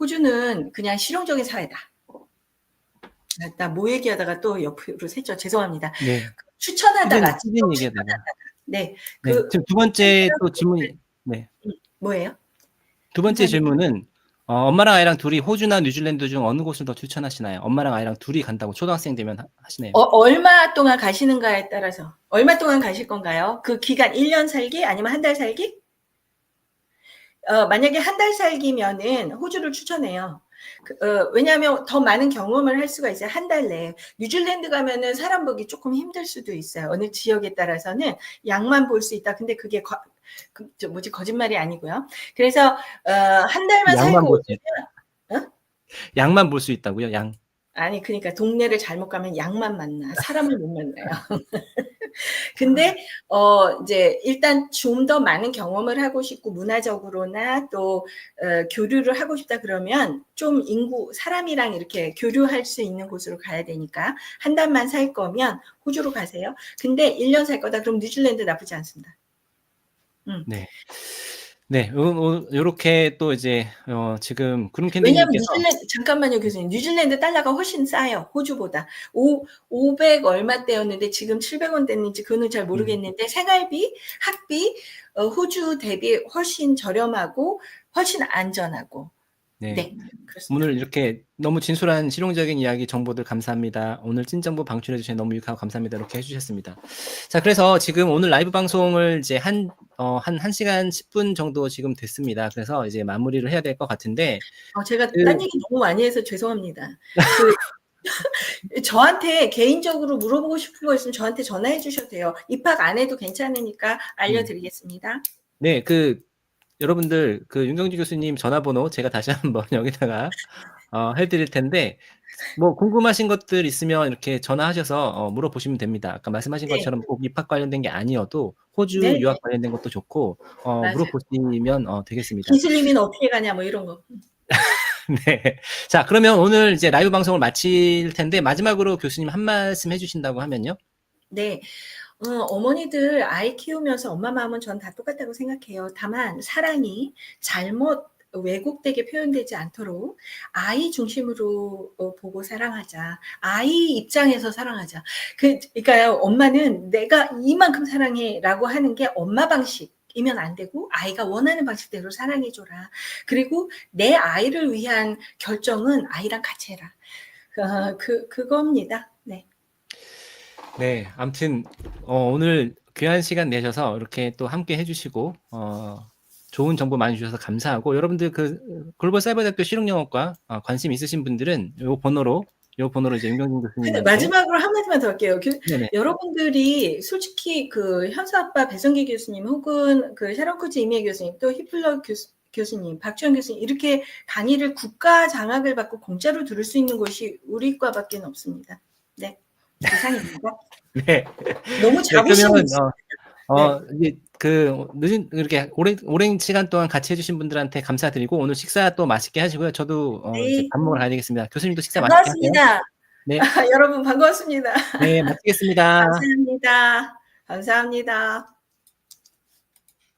호주는 그냥 실용적인 사회다. 나 뭐 얘기하다가 또 옆으로 샜죠. 죄송합니다. 네. 추천하다가. 얘기하다가. 네. 지금 두 번째 또 질문이, 네. 뭐예요? 두 번째 질문은, 엄마랑 아이랑 둘이 호주나 뉴질랜드 중 어느 곳을 더 추천하시나요? 엄마랑 아이랑 둘이 간다고 초등학생 되면 하시네요. 얼마 동안 가시는가에 따라서. 얼마 동안 가실 건가요? 그 기간 1년 살기 아니면 한 달 살기? 만약에 한 달 살기면은 호주를 추천해요. 왜냐하면 더 많은 경험을 할 수가 있어요. 한 달 내에. 뉴질랜드 가면은 사람 보기 조금 힘들 수도 있어요. 어느 지역에 따라서는 양만 볼 수 있다. 근데 그게 거짓말이 아니고요. 그래서 한 달만 살고 오면 양만 볼 수 있다고요? 양. 아니 그러니까 동네를 잘못 가면 양만 만나. 사람을 못 만나요. 근데 이제 일단 좀 더 많은 경험을 하고 싶고 문화적으로나 또 교류를 하고 싶다 그러면 좀 사람이랑 이렇게 교류할 수 있는 곳으로 가야 되니까 한 달만 살 거면 호주로 가세요. 근데 1년 살 거다 그럼 뉴질랜드 나쁘지 않습니다. 네. 네, 요렇게 또 이제 지금 구름 왜냐하면 캔디님께서, 잠깐만요 교수님, 뉴질랜드 달러가 훨씬 싸요 호주보다. 500 얼마대였는데 지금 700원 됐는지 그거는 잘 모르겠는데 생활비, 학비 호주 대비 훨씬 저렴하고 훨씬 안전하고. 네, 그렇습니다. 오늘 이렇게 너무 진솔한 실용적인 이야기 정보들 감사합니다. 오늘 찐정보 방출해 주셔서 너무 유익하고 감사합니다. 이렇게 해주셨습니다. 자, 그래서 지금 오늘 라이브 방송을 이제 한 1시간 10분 정도 지금 됐습니다. 그래서 이제 마무리를 해야 될 것 같은데. 제가 딴 얘기 너무 많이 해서 죄송합니다. 저한테 개인적으로 물어보고 싶은 거 있으면 저한테 전화해 주셔도 돼요. 입학 안 해도 괜찮으니까 알려드리겠습니다. 네, 여러분들 윤경주 교수님 전화번호 제가 다시 한번 여기다가 해드릴 텐데, 뭐 궁금하신 것들 있으면 이렇게 전화하셔서 물어보시면 됩니다. 아까 말씀하신 네. 것처럼 꼭 입학 관련된 게 아니어도 호주 네. 유학 관련된 것도 좋고 물어보시면 되겠습니다. 기술님은 어떻게 가냐 뭐 이런 거. 네. 자, 그러면 오늘 이제 라이브 방송을 마칠 텐데 마지막으로 교수님 한 말씀 해주신다고 하면요. 네. 어머니들 아이 키우면서 엄마 마음은 전 다 똑같다고 생각해요. 다만 사랑이 잘못 왜곡되게 표현되지 않도록 아이 중심으로 보고 사랑하자. 아이 입장에서 사랑하자. 그러니까요, 엄마는 내가 이만큼 사랑해라고 하는 게 엄마 방식이면 안 되고 아이가 원하는 방식대로 사랑해줘라. 그리고 내 아이를 위한 결정은 아이랑 같이 해라. 그겁니다. 네. 네, 아무튼 오늘 귀한 시간 내셔서 이렇게 또 함께 해주시고 좋은 정보 많이 주셔서 감사하고 여러분들 그 글로벌 사이버대학교 실용영어과 관심 있으신 분들은 요 번호로 이제 윤경진 근데 교수님한테 마지막으로 한마디만 더 할게요. 네네. 여러분들이 솔직히 그 현수 아빠 배성기 교수님 혹은 그 샤론 코치 이미애 교수님 또 히플러 교수님, 박주영 교수님 이렇게 강의를 국가 장학을 받고 공짜로 들을 수 있는 곳이 우리 과밖에 없습니다. 네, 이상입니다. 네. 너무 자부심이 그러면 있습니다. 이게 그 늦은 이렇게 오랜 시간 동안 같이 해주신 분들한테 감사드리고 오늘 식사 또 맛있게 하시고요. 저도 이제 네, 밥 먹으러 가야 되겠습니다. 교수님도 식사 맛있게 하세요. 반갑습니다. 네, 여러분 반갑습니다. 네, 마치겠습니다. 감사합니다. 감사합니다.